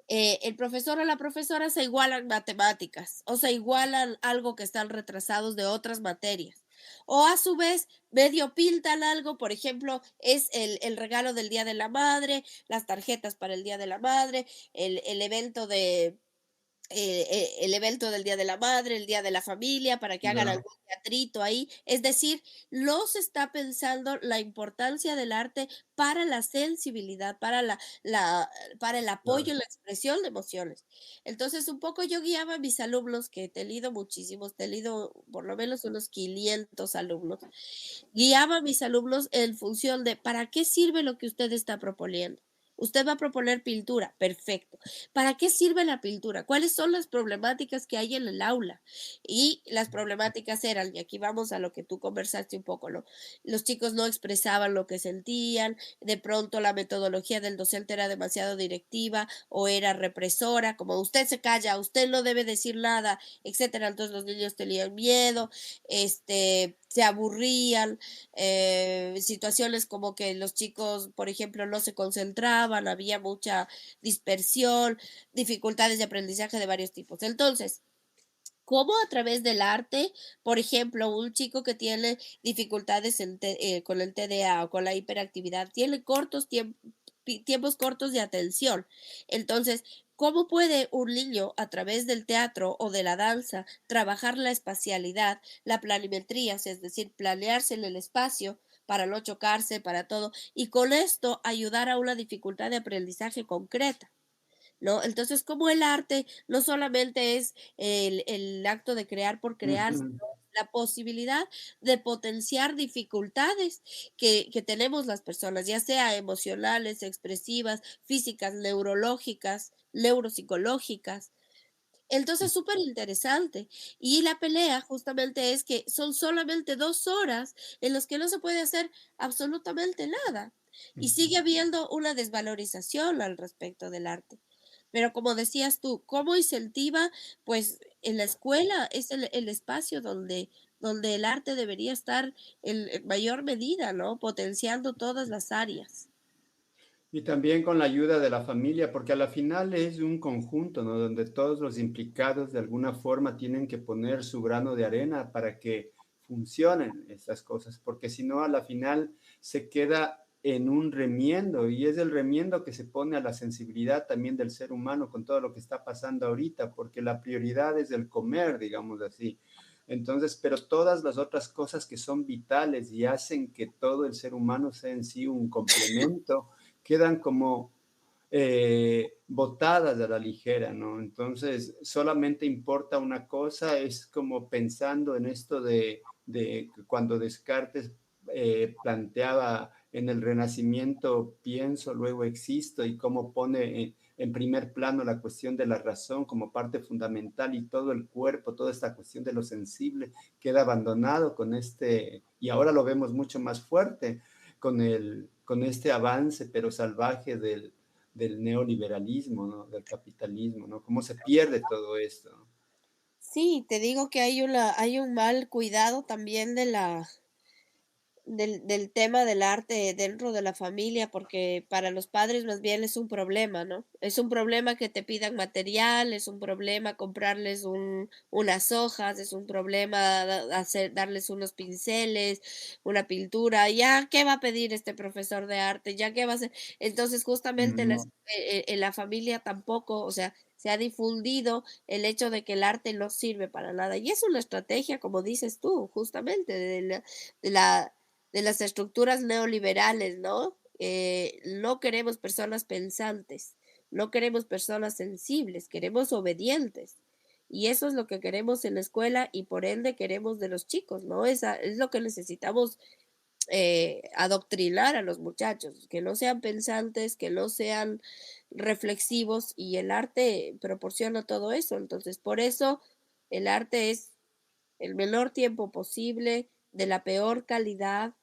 el profesor o la profesora se igualan matemáticas o se igualan algo que están retrasados de otras materias. O a su vez, medio pintan algo, por ejemplo, es el regalo del Día de la Madre, las tarjetas para el Día de la Madre, el evento el evento del Día de la Madre, el Día de la Familia, para que hagan Claro, algún teatrito ahí. Es decir, no se está pensando la importancia del arte para la sensibilidad, para el apoyo claro. y la expresión de emociones. Entonces, un poco yo guiaba a mis alumnos, que he tenido muchísimos, he tenido por lo menos unos 500 alumnos, guiaba a mis alumnos en función de ¿para qué sirve lo que usted está proponiendo? Usted va a proponer pintura, perfecto. ¿Para qué sirve la pintura? ¿Cuáles son las problemáticas que hay en el aula? Y las problemáticas eran, y aquí vamos a lo que tú conversaste un poco, ¿no? Los chicos no expresaban lo que sentían, de pronto la metodología del docente era demasiado directiva o era represora, como usted se calla, usted no debe decir nada, etcétera. Entonces los niños tenían miedo, se aburrían, situaciones como que los chicos, por ejemplo, no se concentraban, había mucha dispersión, dificultades de aprendizaje de varios tipos. Entonces, ¿cómo a través del arte, por ejemplo, un chico que tiene dificultades con el TDA o con la hiperactividad, tiene tiempos cortos de atención? Entonces, ¿cómo puede un niño a través del teatro o de la danza trabajar la espacialidad, la planimetría, es decir, planearse en el espacio para no chocarse, para todo, y con esto ayudar a una dificultad de aprendizaje concreta? ¿No? Entonces, como el arte no solamente es el acto de crear por crear, sino Ujú. la posibilidad de potenciar dificultades que tenemos las personas, ya sea emocionales, expresivas, físicas, neurológicas, neuropsicológicas. Entonces, súper interesante. Y la pelea justamente es que son solamente 2 horas en las que no se puede hacer absolutamente nada. Y Ujú. sigue habiendo una desvalorización al respecto del arte. Pero como decías tú, ¿cómo incentiva? Pues en la escuela es el espacio donde el arte debería estar en mayor medida, ¿no? Potenciando todas las áreas. Y también con la ayuda de la familia, porque a la final es un conjunto, ¿no? Donde todos los implicados de alguna forma tienen que poner su grano de arena para que funcionen estas cosas, porque si no, a la final se queda en un remiendo y es el remiendo que se pone a la sensibilidad también del ser humano con todo lo que está pasando ahorita, porque la prioridad es el comer, digamos así. Entonces, pero todas las otras cosas que son vitales y hacen que todo el ser humano sea en sí un complemento, quedan como botadas a la ligera, ¿no? Entonces, solamente importa una cosa, es como pensando en esto de cuando Descartes planteaba en el Renacimiento, pienso, luego existo, y cómo pone en primer plano la cuestión de la razón como parte fundamental y todo el cuerpo, toda esta cuestión de lo sensible queda abandonado con este, y ahora lo vemos mucho más fuerte con este avance, pero salvaje del neoliberalismo, ¿no? Del capitalismo, ¿no? Cómo se pierde todo esto. Sí, te digo que hay un mal cuidado también del tema del arte dentro de la familia, porque para los padres más bien es un problema, ¿no? Es un problema que te pidan material, es un problema comprarles unas hojas, es un problema darles unos pinceles, una pintura, ya, ¿qué va a pedir este profesor de arte? ¿Ya qué va a hacer? Entonces, justamente No. en la familia tampoco, o sea, se ha difundido el hecho de que el arte no sirve para nada. Y es una estrategia, como dices tú, justamente de la de las estructuras neoliberales, ¿no? No queremos personas pensantes, no queremos personas sensibles, queremos obedientes. Y eso es lo que queremos en la escuela y por ende queremos de los chicos, ¿no? Es lo que necesitamos adoctrinar a los muchachos, que no sean pensantes, que no sean reflexivos y el arte proporciona todo eso. Entonces, por eso el arte es el menor tiempo posible, de la peor calidad.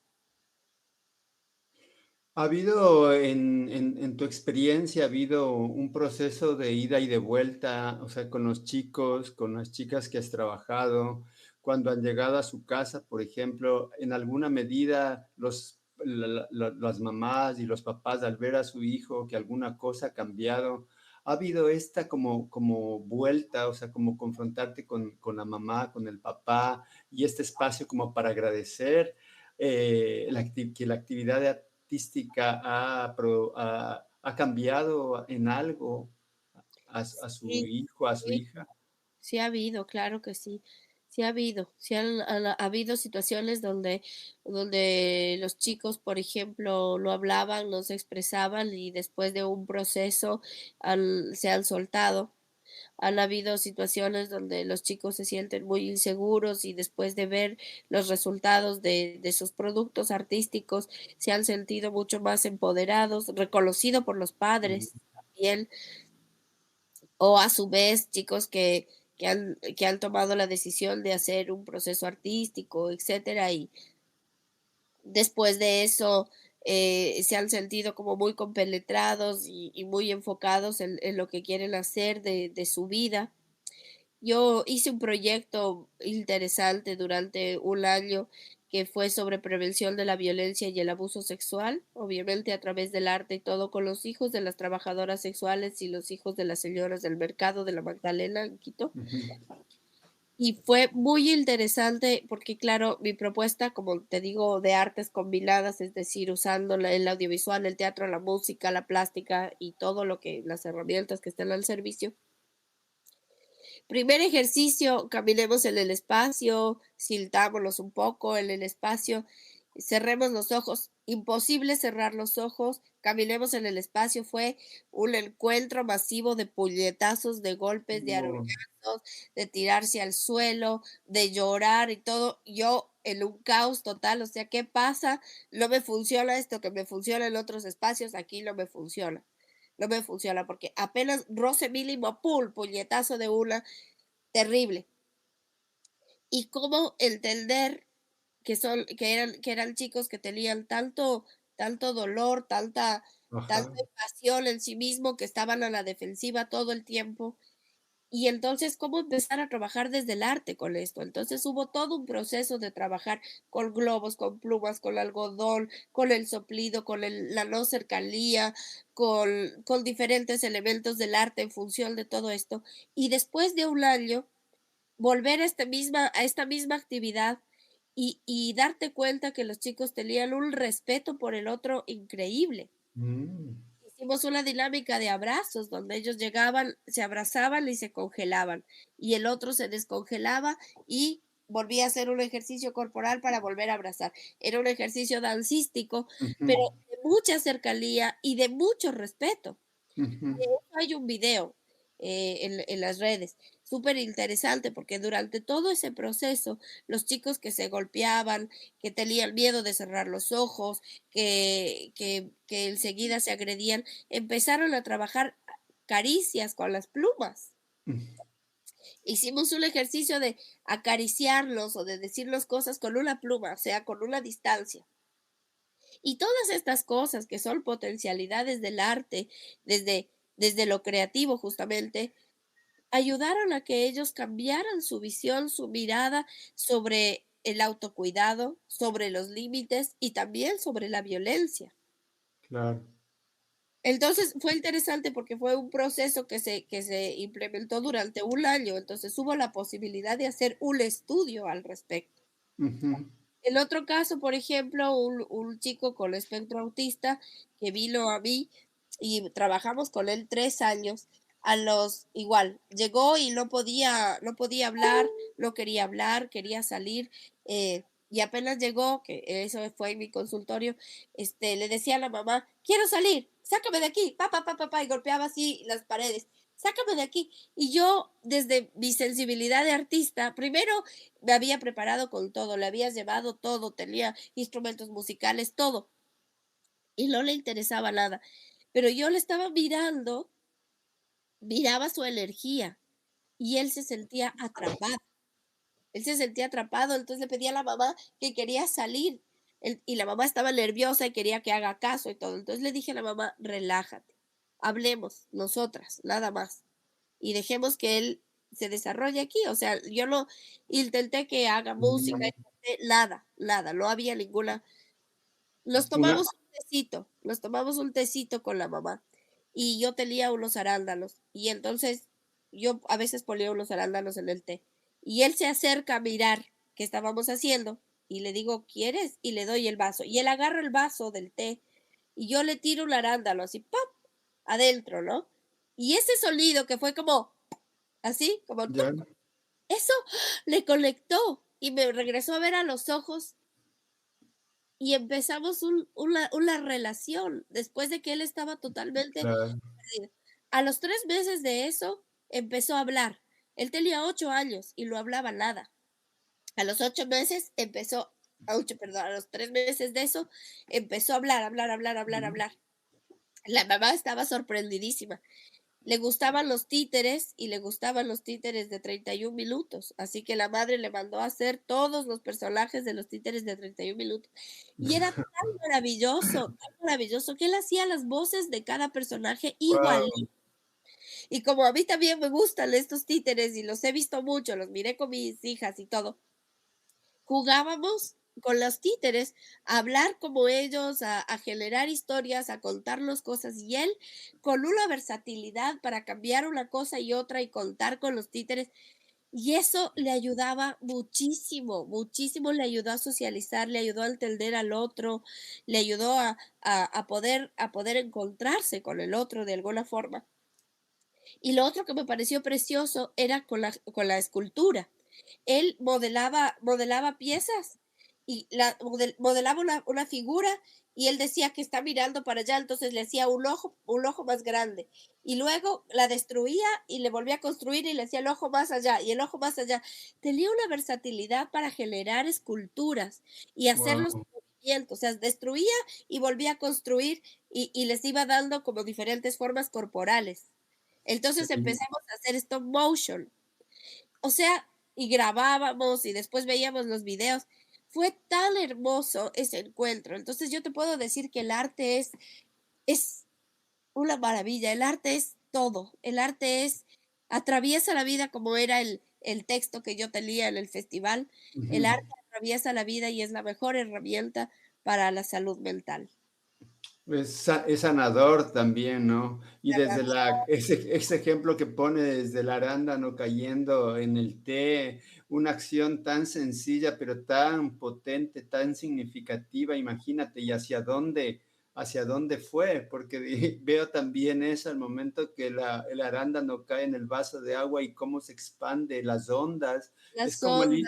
¿Ha habido en tu experiencia, ha habido un proceso de ida y de vuelta, o sea, con los chicos, con las chicas que has trabajado, cuando han llegado a su casa, por ejemplo, en alguna medida las mamás y los papás al ver a su hijo que alguna cosa ha cambiado, ha habido esta como vuelta, o sea, como confrontarte con la mamá, con el papá y este espacio como para agradecer que la actividad artística ha cambiado en algo a su Sí, hijo, a su sí, hija. sí ha habido, claro que sí. Sí ha habido, ha habido situaciones donde los chicos, por ejemplo, no hablaban, no se expresaban y después de un proceso se han soltado. Han habido situaciones donde los chicos se sienten muy inseguros y después de ver los resultados de sus productos artísticos se han sentido mucho más empoderados, reconocido por los Mm, padres también, o a su vez chicos que han tomado la decisión de hacer un proceso artístico, etcétera, y después de eso se han sentido como muy compenetrados y muy enfocados en lo que quieren hacer de su vida. Yo hice un proyecto interesante durante un año que fue sobre prevención de la violencia y el abuso sexual, obviamente a través del arte y todo, con los hijos de las trabajadoras sexuales y los hijos de las señoras del mercado de la Magdalena en Quito. ujú. Y fue muy interesante porque, claro, mi propuesta, como te digo, de artes combinadas, es decir, usando el audiovisual, el teatro, la música, la plástica y todo lo que, las herramientas que están al servicio. Primer ejercicio, caminemos en el espacio, sintámonos un poco en el espacio, cerremos los ojos, imposible cerrar los ojos, caminemos en el espacio, fue un encuentro masivo de puñetazos, de golpes, de No, arañazos, de tirarse al suelo, de llorar y todo, yo en un caos total, o sea, ¿qué pasa? No me funciona esto que me funciona en otros espacios, aquí no me funciona. No me funciona porque apenas roce mínimo, ¡pum! Puñetazo de una, terrible. Y cómo entender que eran chicos que tenían tanto dolor, tanta ajá. pasión en sí mismo, que estaban a la defensiva todo el tiempo. Y entonces, ¿cómo empezar a trabajar desde el arte con esto? Entonces hubo todo un proceso de trabajar con globos, con plumas, con algodón, con el soplido, la no cercanía, con diferentes elementos del arte en función de todo esto. Y después de un año, volver a esta misma actividad y darte cuenta que los chicos tenían un respeto por el otro increíble. Mm, Hicimos una dinámica de abrazos donde ellos llegaban, se abrazaban y se congelaban, y el otro se descongelaba y volvía a hacer un ejercicio corporal para volver a abrazar. Era un ejercicio dancístico, pero ujú, de mucha cercanía y de mucho respeto. ujú, De hecho, hay un video en las redes, súper interesante, porque durante todo ese proceso, los chicos que se golpeaban, que tenían miedo de cerrar los ojos, que enseguida se agredían, empezaron a trabajar caricias con las plumas. mm. Hicimos un ejercicio de acariciarlos o de decirles cosas con una pluma, o sea, con una distancia. Y todas estas cosas que son potencialidades del arte, desde lo creativo justamente, ayudaron a que ellos cambiaran su visión, su mirada sobre el autocuidado, sobre los límites y también sobre la violencia. Claro. Entonces fue interesante porque fue un proceso que se implementó durante un año, entonces hubo la posibilidad de hacer un estudio al respecto. Ujú, El otro caso, por ejemplo, un chico con espectro autista que vino a mí y trabajamos con él 3 años. Igual, llegó y no podía hablar, no quería hablar, quería salir, y apenas llegó, que eso fue en mi consultorio, le decía a la mamá, quiero salir, sácame de aquí, pa, y golpeaba así las paredes, sácame de aquí. Y yo, desde mi sensibilidad de artista, primero me había preparado con todo, le había llevado todo, tenía instrumentos musicales, todo, y no le interesaba nada. Pero yo le estaba mirando, miraba su energía y él se sentía atrapado. Él se sentía atrapado, entonces le pedía a la mamá que quería salir. Y la mamá estaba nerviosa y quería que haga caso y todo. Entonces le dije a la mamá, relájate, hablemos nosotras, nada más. Y dejemos que él se desarrolle aquí. O sea, yo lo intenté que haga música, nada, nada, no había ninguna. Una, Nos tomamos un tecito con la mamá y yo tenía unos arándanos y entonces yo a veces ponía unos arándanos en el té y él se acerca a mirar qué estábamos haciendo y le digo, ¿quieres? Y le doy el vaso y él agarra el vaso del té y yo le tiro un arándano así, ¡pop! Adentro, ¿no? Y ese sonido que fue como así, como ¡tuc! ya, Eso le conectó y me regresó a ver a los ojos y empezamos una relación después de que él estaba totalmente claro. perdido. A los 3 meses de eso empezó a hablar. Él tenía 8 años y no hablaba nada. A los 8 meses empezó, perdón, a los 3 meses de eso empezó a hablar, hablar, hablar, hablar, Ujú. hablar. La mamá estaba sorprendidísima. Le gustaban los títeres y le gustaban los títeres de 31 minutos, así que la madre le mandó a hacer todos los personajes de los títeres de 31 minutos. Y era tan maravilloso que él hacía las voces de cada personaje igual. Guau, Y como a mí también me gustan estos títeres y los he visto mucho, los miré con mis hijas y todo, jugábamos con los títeres a hablar como ellos, a generar historias, a contarnos cosas, y él con una versatilidad para cambiar una cosa y otra y contar con los títeres, y eso le ayudaba muchísimo, muchísimo le ayudó a socializar, le ayudó a entender al otro, le ayudó a poder encontrarse con el otro de alguna forma. Y lo otro que me pareció precioso era con la escultura. Él modelaba piezas y modelaba una figura y él decía que está mirando para allá, entonces le hacía un ojo más grande. Y luego la destruía y le volvía a construir y le hacía el ojo más allá y el ojo más allá. Tenía una versatilidad para generar esculturas y hacer los guau. movimientos. O sea, destruía y volvía a construir y les iba dando como diferentes formas corporales. Entonces Sí. empezamos a hacer stop motion. O sea, y grabábamos y después veíamos los videos. Fue tan hermoso ese encuentro. Entonces yo te puedo decir que el arte es una maravilla. El arte es todo. El arte atraviesa la vida como era el texto que yo tenía en el festival. El Ujú. arte atraviesa la vida y es la mejor herramienta para la salud mental. Es sanador también, ¿no? Y desde ese ejemplo que pone desde el arándano cayendo en el té, una acción tan sencilla, pero tan potente, tan significativa, imagínate, y hacia dónde fue, porque veo también eso al momento que el arándano cae en el vaso de agua y cómo se expande las ondas, es Las ondas.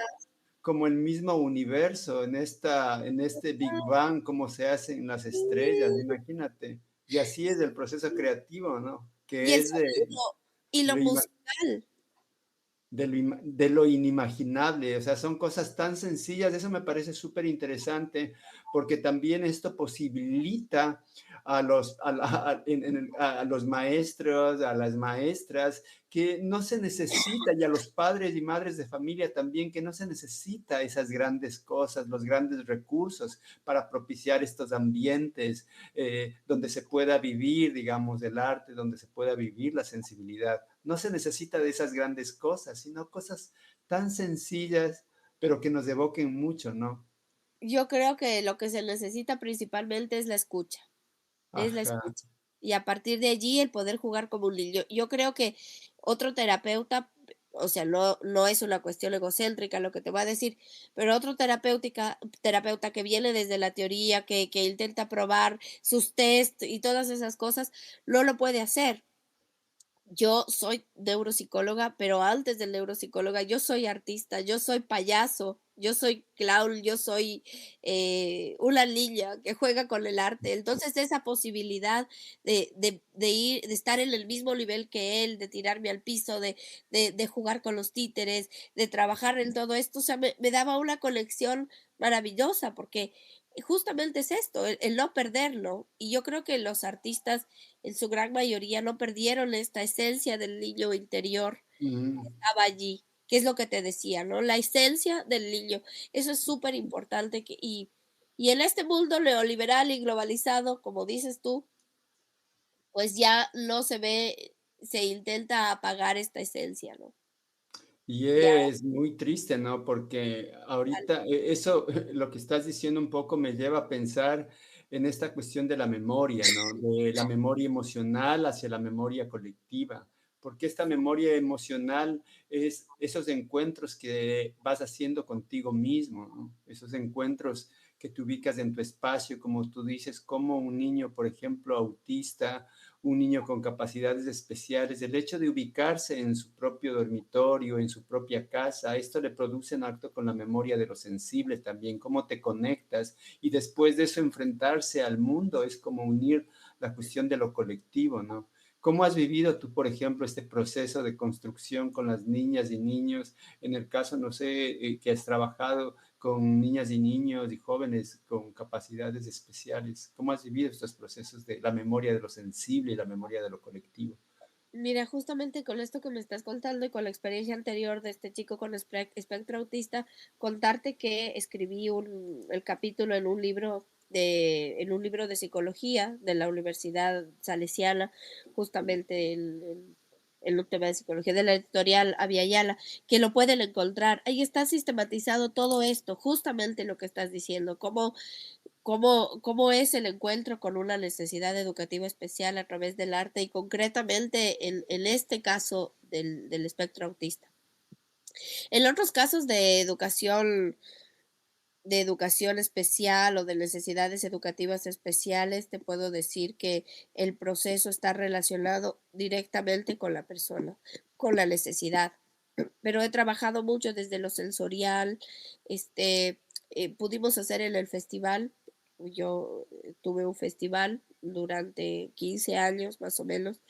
como el mismo universo, en este Big Bang, cómo se hacen las estrellas, imagínate. Y así es el proceso creativo, ¿no? Y Que el es sonido y lo lo ima musical. de lo inimaginable, o sea, son cosas tan sencillas, eso me parece súper interesante, porque también esto posibilita a los maestros, a las maestras, que no se necesita, y a los padres y madres de familia también, que no se necesita esas grandes cosas, los grandes recursos para propiciar estos ambientes donde se pueda vivir, digamos, el arte, donde se pueda vivir la sensibilidad. No se necesita de esas grandes cosas, sino cosas tan sencillas, pero que nos evoquen mucho, ¿no? Yo creo que lo que se necesita principalmente es la Ajá. escucha. Y a partir de allí el poder jugar como un niño. Yo creo que otro terapeuta, o sea, no es una cuestión egocéntrica lo que te voy a decir, pero otro terapeuta que viene desde la teoría, que intenta probar sus test y todas esas cosas, no lo puede hacer. Yo soy neuropsicóloga, pero antes de neuropsicóloga, yo soy artista, yo soy payaso, yo soy clown, yo soy una niña que juega con el arte. Entonces, esa posibilidad de estar en el mismo nivel que él, de tirarme al piso, de jugar con los títeres, de trabajar en todo esto, o sea, me daba una conexión maravillosa, porque justamente es esto, el no perderlo. Y yo creo que los artistas en su gran mayoría no perdieron esta esencia del niño interior Ujú. que estaba allí. que es lo que te decía, ¿no? La esencia del niño. Eso es súper importante y en este mundo neoliberal y globalizado, como dices tú, pues ya no se ve, se intenta apagar esta esencia, ¿no? Y Ya, es muy triste, ¿no? Porque ahorita eso, lo que estás diciendo un poco me lleva a pensar en esta cuestión de la memoria, ¿no? De la memoria emocional hacia la memoria colectiva. Porque esta memoria emocional es esos encuentros que vas haciendo contigo mismo, ¿no? Esos encuentros que te ubicas en tu espacio, como tú dices, como un niño, por ejemplo, autista, un niño con capacidades especiales, el hecho de ubicarse en su propio dormitorio, en su propia casa, esto le produce un acto con la memoria de lo sensible también, cómo te conectas y después de eso enfrentarse al mundo es como unir la cuestión de lo colectivo, ¿no? ¿Cómo has vivido tú, por ejemplo, este proceso de construcción con las niñas y niños? En el caso, no sé, que has trabajado con niñas y niños y jóvenes con capacidades especiales. ¿Cómo has vivido estos procesos de la memoria de lo sensible y la memoria de lo colectivo? mira, justamente con esto que me estás contando y con la experiencia anterior de este chico con espectro autista, contarte que escribí el capítulo en un libro de psicología de la Universidad Salesiana, justamente en un tema de psicología de la editorial Aviala, que lo pueden encontrar. Ahí está sistematizado todo esto, justamente lo que estás diciendo, cómo es el encuentro con una necesidad educativa especial a través del arte y concretamente en este caso del espectro autista. En otros casos de educación especial o de necesidades educativas especiales, te puedo decir que el proceso está relacionado directamente con la persona, con la necesidad. Pero he trabajado mucho desde lo sensorial, pudimos hacer en el festival, yo tuve un festival durante 15 años más o menos,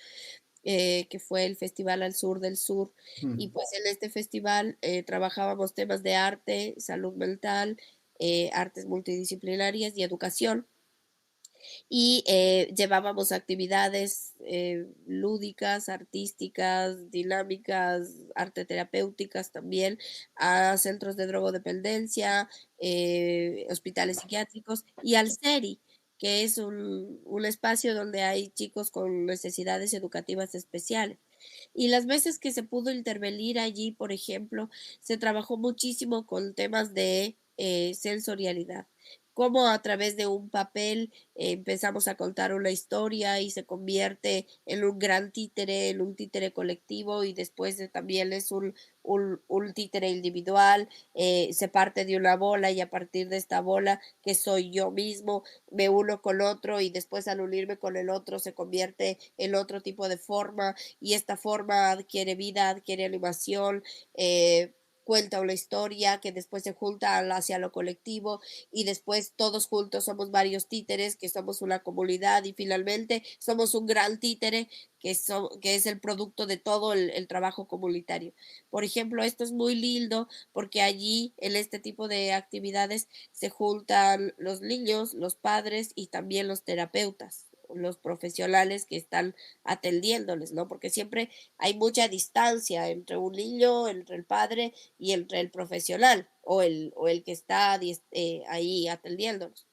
que fue el Festival al Sur del Sur, y Mm. pues en este festival trabajábamos temas de arte, salud mental, artes multidisciplinarias y educación y llevábamos actividades lúdicas, artísticas, dinámicas, arte terapéuticas también a centros de drogodependencia, hospitales psiquiátricos y al CERI, que es un espacio donde hay chicos con necesidades educativas especiales. Y las veces que se pudo intervenir allí, por ejemplo, se trabajó muchísimo con temas de sensorialidad, cómo a través de un papel empezamos a contar una historia y se convierte en un gran títere, en un títere colectivo y después también es un títere individual, se parte de una bola y a partir de esta bola que soy yo mismo, me uno con otro y después al unirme con el otro se convierte en otro tipo de forma y esta forma adquiere vida, adquiere animación. Cuenta una historia que después se junta hacia lo colectivo y después todos juntos somos varios títeres, que somos una comunidad y finalmente somos un gran títere que es el producto de todo el trabajo comunitario. Por ejemplo, esto es muy lindo porque allí en este tipo de actividades se juntan los niños, los padres y también los terapeutas, los profesionales que están atendiéndoles, ¿no? Porque siempre hay mucha distancia entre un niño, entre el padre y entre el profesional o el que está ahí atendiéndonos.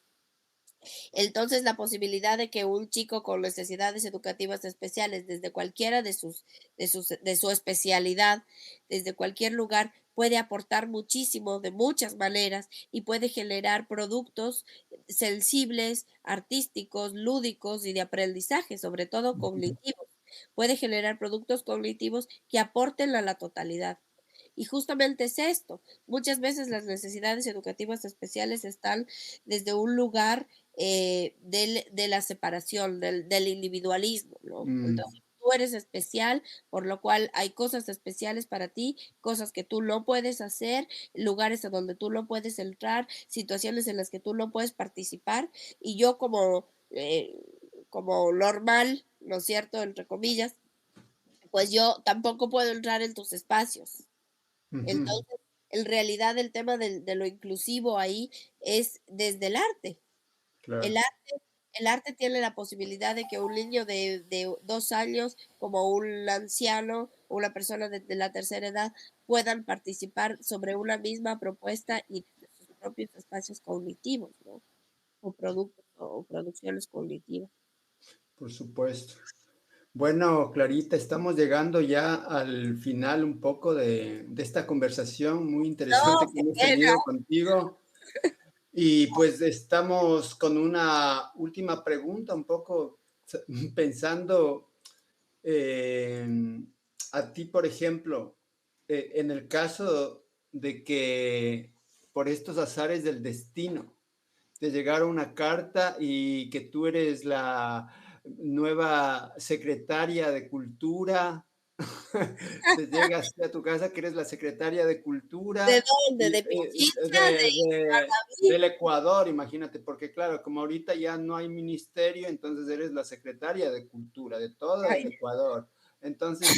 Entonces, la posibilidad de que un chico con necesidades educativas especiales, desde cualquiera de su especialidad, desde cualquier lugar, puede aportar muchísimo de muchas maneras y puede generar productos sensibles, artísticos, lúdicos y de aprendizaje, sobre todo Ujú. cognitivos. Puede generar productos cognitivos que aporten a la totalidad. Y justamente es esto. Muchas veces las necesidades educativas especiales están desde un lugar de la separación, del individualismo, ¿no? Mm, Entonces, tú eres especial, por lo cual hay cosas especiales para ti, cosas que tú no puedes hacer, lugares a donde tú no puedes entrar, situaciones en las que tú no puedes participar, y yo como normal, ¿no es cierto?, entre comillas, pues yo tampoco puedo entrar en tus espacios. ujú, Entonces, en realidad el tema de lo inclusivo ahí es desde el arte. El claro. arte, el arte tiene la posibilidad de que un niño de 2 años, como un anciano, una persona de la tercera edad, puedan participar sobre una misma propuesta y sus propios espacios cognitivos, ¿no? O productos o producciones cognitivas. Por supuesto. Bueno, Clarita, estamos llegando ya al final un poco de esta conversación muy interesante No, que qué hemos pena. tenido contigo. Y pues estamos con una última pregunta, un poco pensando a ti, por ejemplo, en el caso de que por estos azares del destino te llegara una carta y que tú eres la nueva secretaria de Cultura, te llega así a tu casa que eres la secretaria de ¿De Cultura dónde? ¿De Pichincha? ¿De Manaví? del Ecuador, imagínate, porque claro, como ahorita ya no hay ministerio, entonces eres la secretaria de Cultura de todo el Ay, Ecuador. Entonces,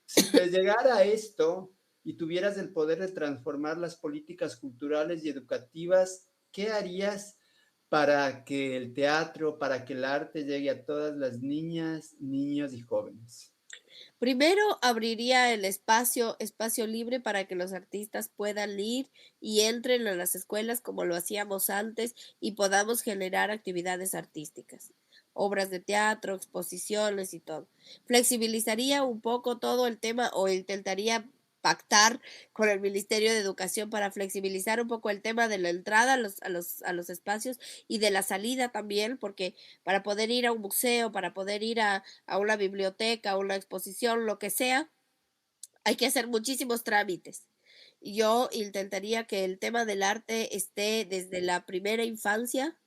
si te llegara esto y tuvieras el poder de transformar las políticas culturales y educativas, ¿qué harías para que el teatro, para que el arte llegue a todas las niñas, niños y jóvenes? primero abriría el espacio libre para que los artistas puedan ir y entren a las escuelas como lo hacíamos antes y podamos generar actividades artísticas, obras de teatro, exposiciones y todo. Flexibilizaría un poco todo el tema o intentaría pactar con el Ministerio de Educación para flexibilizar un poco el tema de la entrada a los espacios y de la salida también, porque para poder ir a un museo, para poder ir a una biblioteca, a una exposición, lo que sea, hay que hacer muchísimos trámites. Yo intentaría que el tema del arte esté desde la primera infancia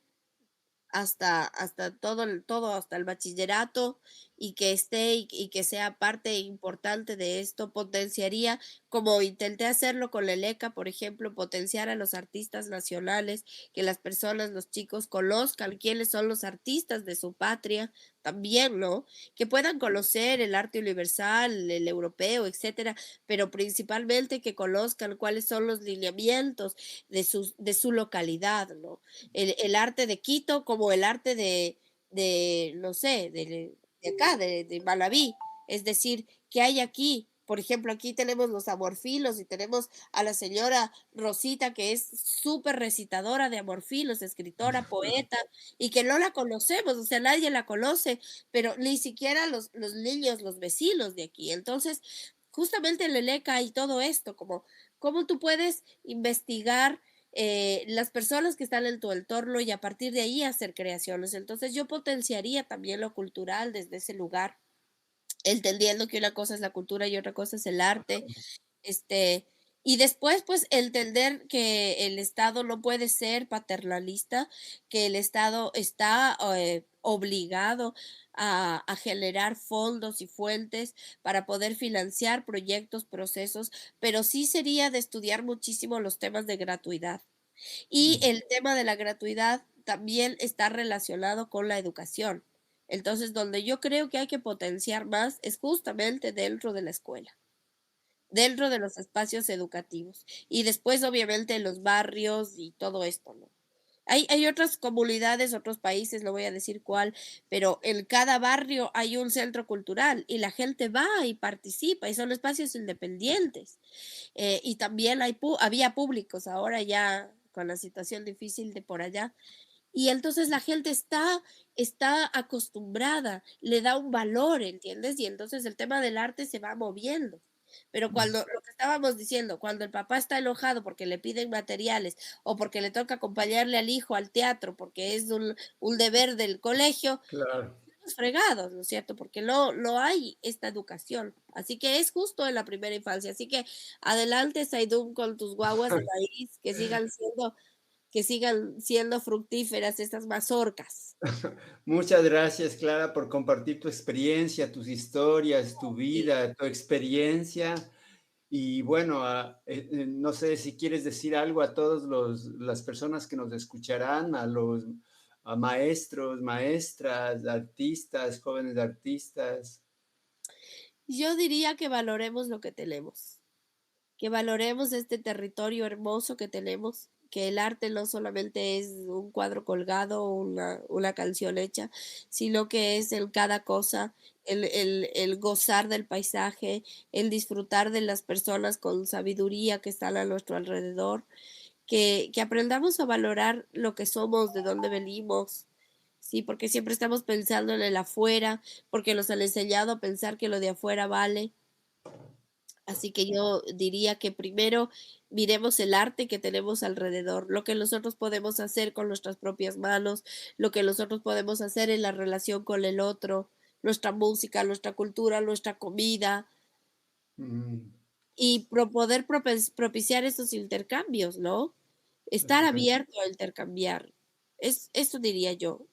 hasta todo, hasta el bachillerato y que esté y que sea parte importante de esto, potenciaría, como intenté hacerlo con la ELECA, por ejemplo, potenciar a los artistas nacionales, que las personas, los chicos conozcan quiénes son los artistas de su patria, también, ¿no? Que puedan conocer el arte universal, el europeo, etcétera, pero principalmente que conozcan cuáles son los lineamientos de su localidad, ¿no? El arte de Quito como el arte de no sé, de acá, de Manabí. Es decir, ¿qué hay aquí? Por ejemplo, aquí tenemos los amorfilos y tenemos a la señora Rosita, que es súper recitadora de amorfilos, escritora, poeta, y que no la conocemos, o sea, nadie la conoce, pero ni siquiera los niños, los vecinos de aquí. Entonces, justamente en Leleca hay todo esto, como cómo tú puedes investigar las personas que están en tu entorno y a partir de ahí hacer creaciones. Entonces yo potenciaría también lo cultural desde ese lugar, entendiendo que una cosa es la cultura y otra cosa es el arte, este, y después, pues, entender que el Estado no puede ser paternalista, que el Estado está obligado a generar fondos y fuentes para poder financiar proyectos, procesos, pero sí sería de estudiar muchísimo los temas de gratuidad. Y el tema de la gratuidad también está relacionado con la educación. Entonces, donde yo creo que hay que potenciar más es justamente dentro de la escuela, dentro de los espacios educativos y después obviamente en los barrios y todo esto, ¿no? Hay otras comunidades, otros países, no voy a decir cuál, pero en cada barrio hay un centro cultural y la gente va y participa y son espacios independientes. Y también había públicos ahora ya con la situación difícil de por allá. Y entonces la gente está acostumbrada, le da un valor, ¿entiendes? Y entonces el tema del arte se va moviendo. Pero cuando lo que estábamos diciendo, cuando el papá está enojado porque le piden materiales o porque le toca acompañarle al hijo al teatro porque es un deber del colegio, Claro. estamos fregados, ¿no es cierto? Porque no hay esta educación. Así que es justo en la primera infancia. Así que adelante, Saidum, con tus guaguas de maíz, que sigan siendo fructíferas estas mazorcas. Muchas gracias, Clara, por compartir tu experiencia, tus historias, tu Sí. vida, tu experiencia. Y bueno, no sé si quieres decir algo a todas las personas que nos escucharán, a maestros, maestras, artistas, jóvenes artistas. Yo diría que valoremos lo que tenemos, que valoremos este territorio hermoso que tenemos, que el arte no solamente es un cuadro colgado o una canción hecha, sino que es en cada cosa, el gozar del paisaje, el disfrutar de las personas con sabiduría que están a nuestro alrededor, que aprendamos a valorar lo que somos, de dónde venimos, sí, porque siempre estamos pensando en el afuera, porque nos han enseñado a pensar que lo de afuera vale. Así que yo diría que primero miremos el arte que tenemos alrededor, lo que nosotros podemos hacer con nuestras propias manos, lo que nosotros podemos hacer en la relación con el otro, nuestra música, nuestra cultura, nuestra comida, Mm, y poder propiciar esos intercambios, ¿no? Estar perfecto. abierto a intercambiar. Eso diría yo.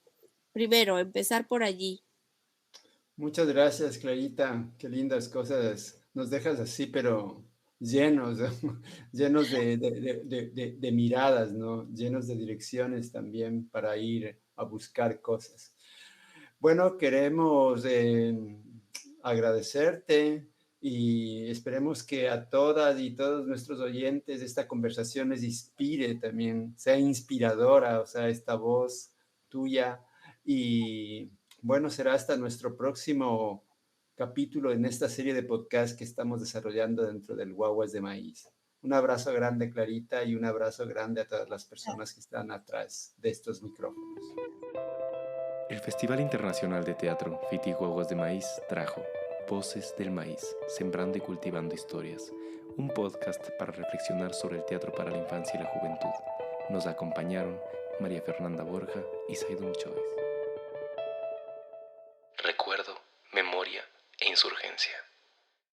Primero, empezar por allí. Muchas gracias, Clarita. Qué lindas cosas. Nos dejas así, pero llenos, ¿no? Llenos de miradas, ¿no? Llenos de direcciones también para ir a buscar cosas. Bueno, queremos agradecerte y esperemos que a todas y todos nuestros oyentes esta conversación les inspire también, sea inspiradora, o sea, esta voz tuya. Y bueno, será hasta nuestro próximo capítulo en esta serie de podcast que estamos desarrollando dentro del Guaguas de Maíz. Un abrazo grande, Clarita, y un abrazo grande a todas las personas que están atrás de estos micrófonos. El Festival Internacional de Teatro Fitiguaguas de Maíz trajo Voces del Maíz, Sembrando y Cultivando Historias, un podcast para reflexionar sobre el teatro para la infancia y la juventud. Nos acompañaron María Fernanda Borja y Saidun Choice. Recuerdo, memoria e insurgencia.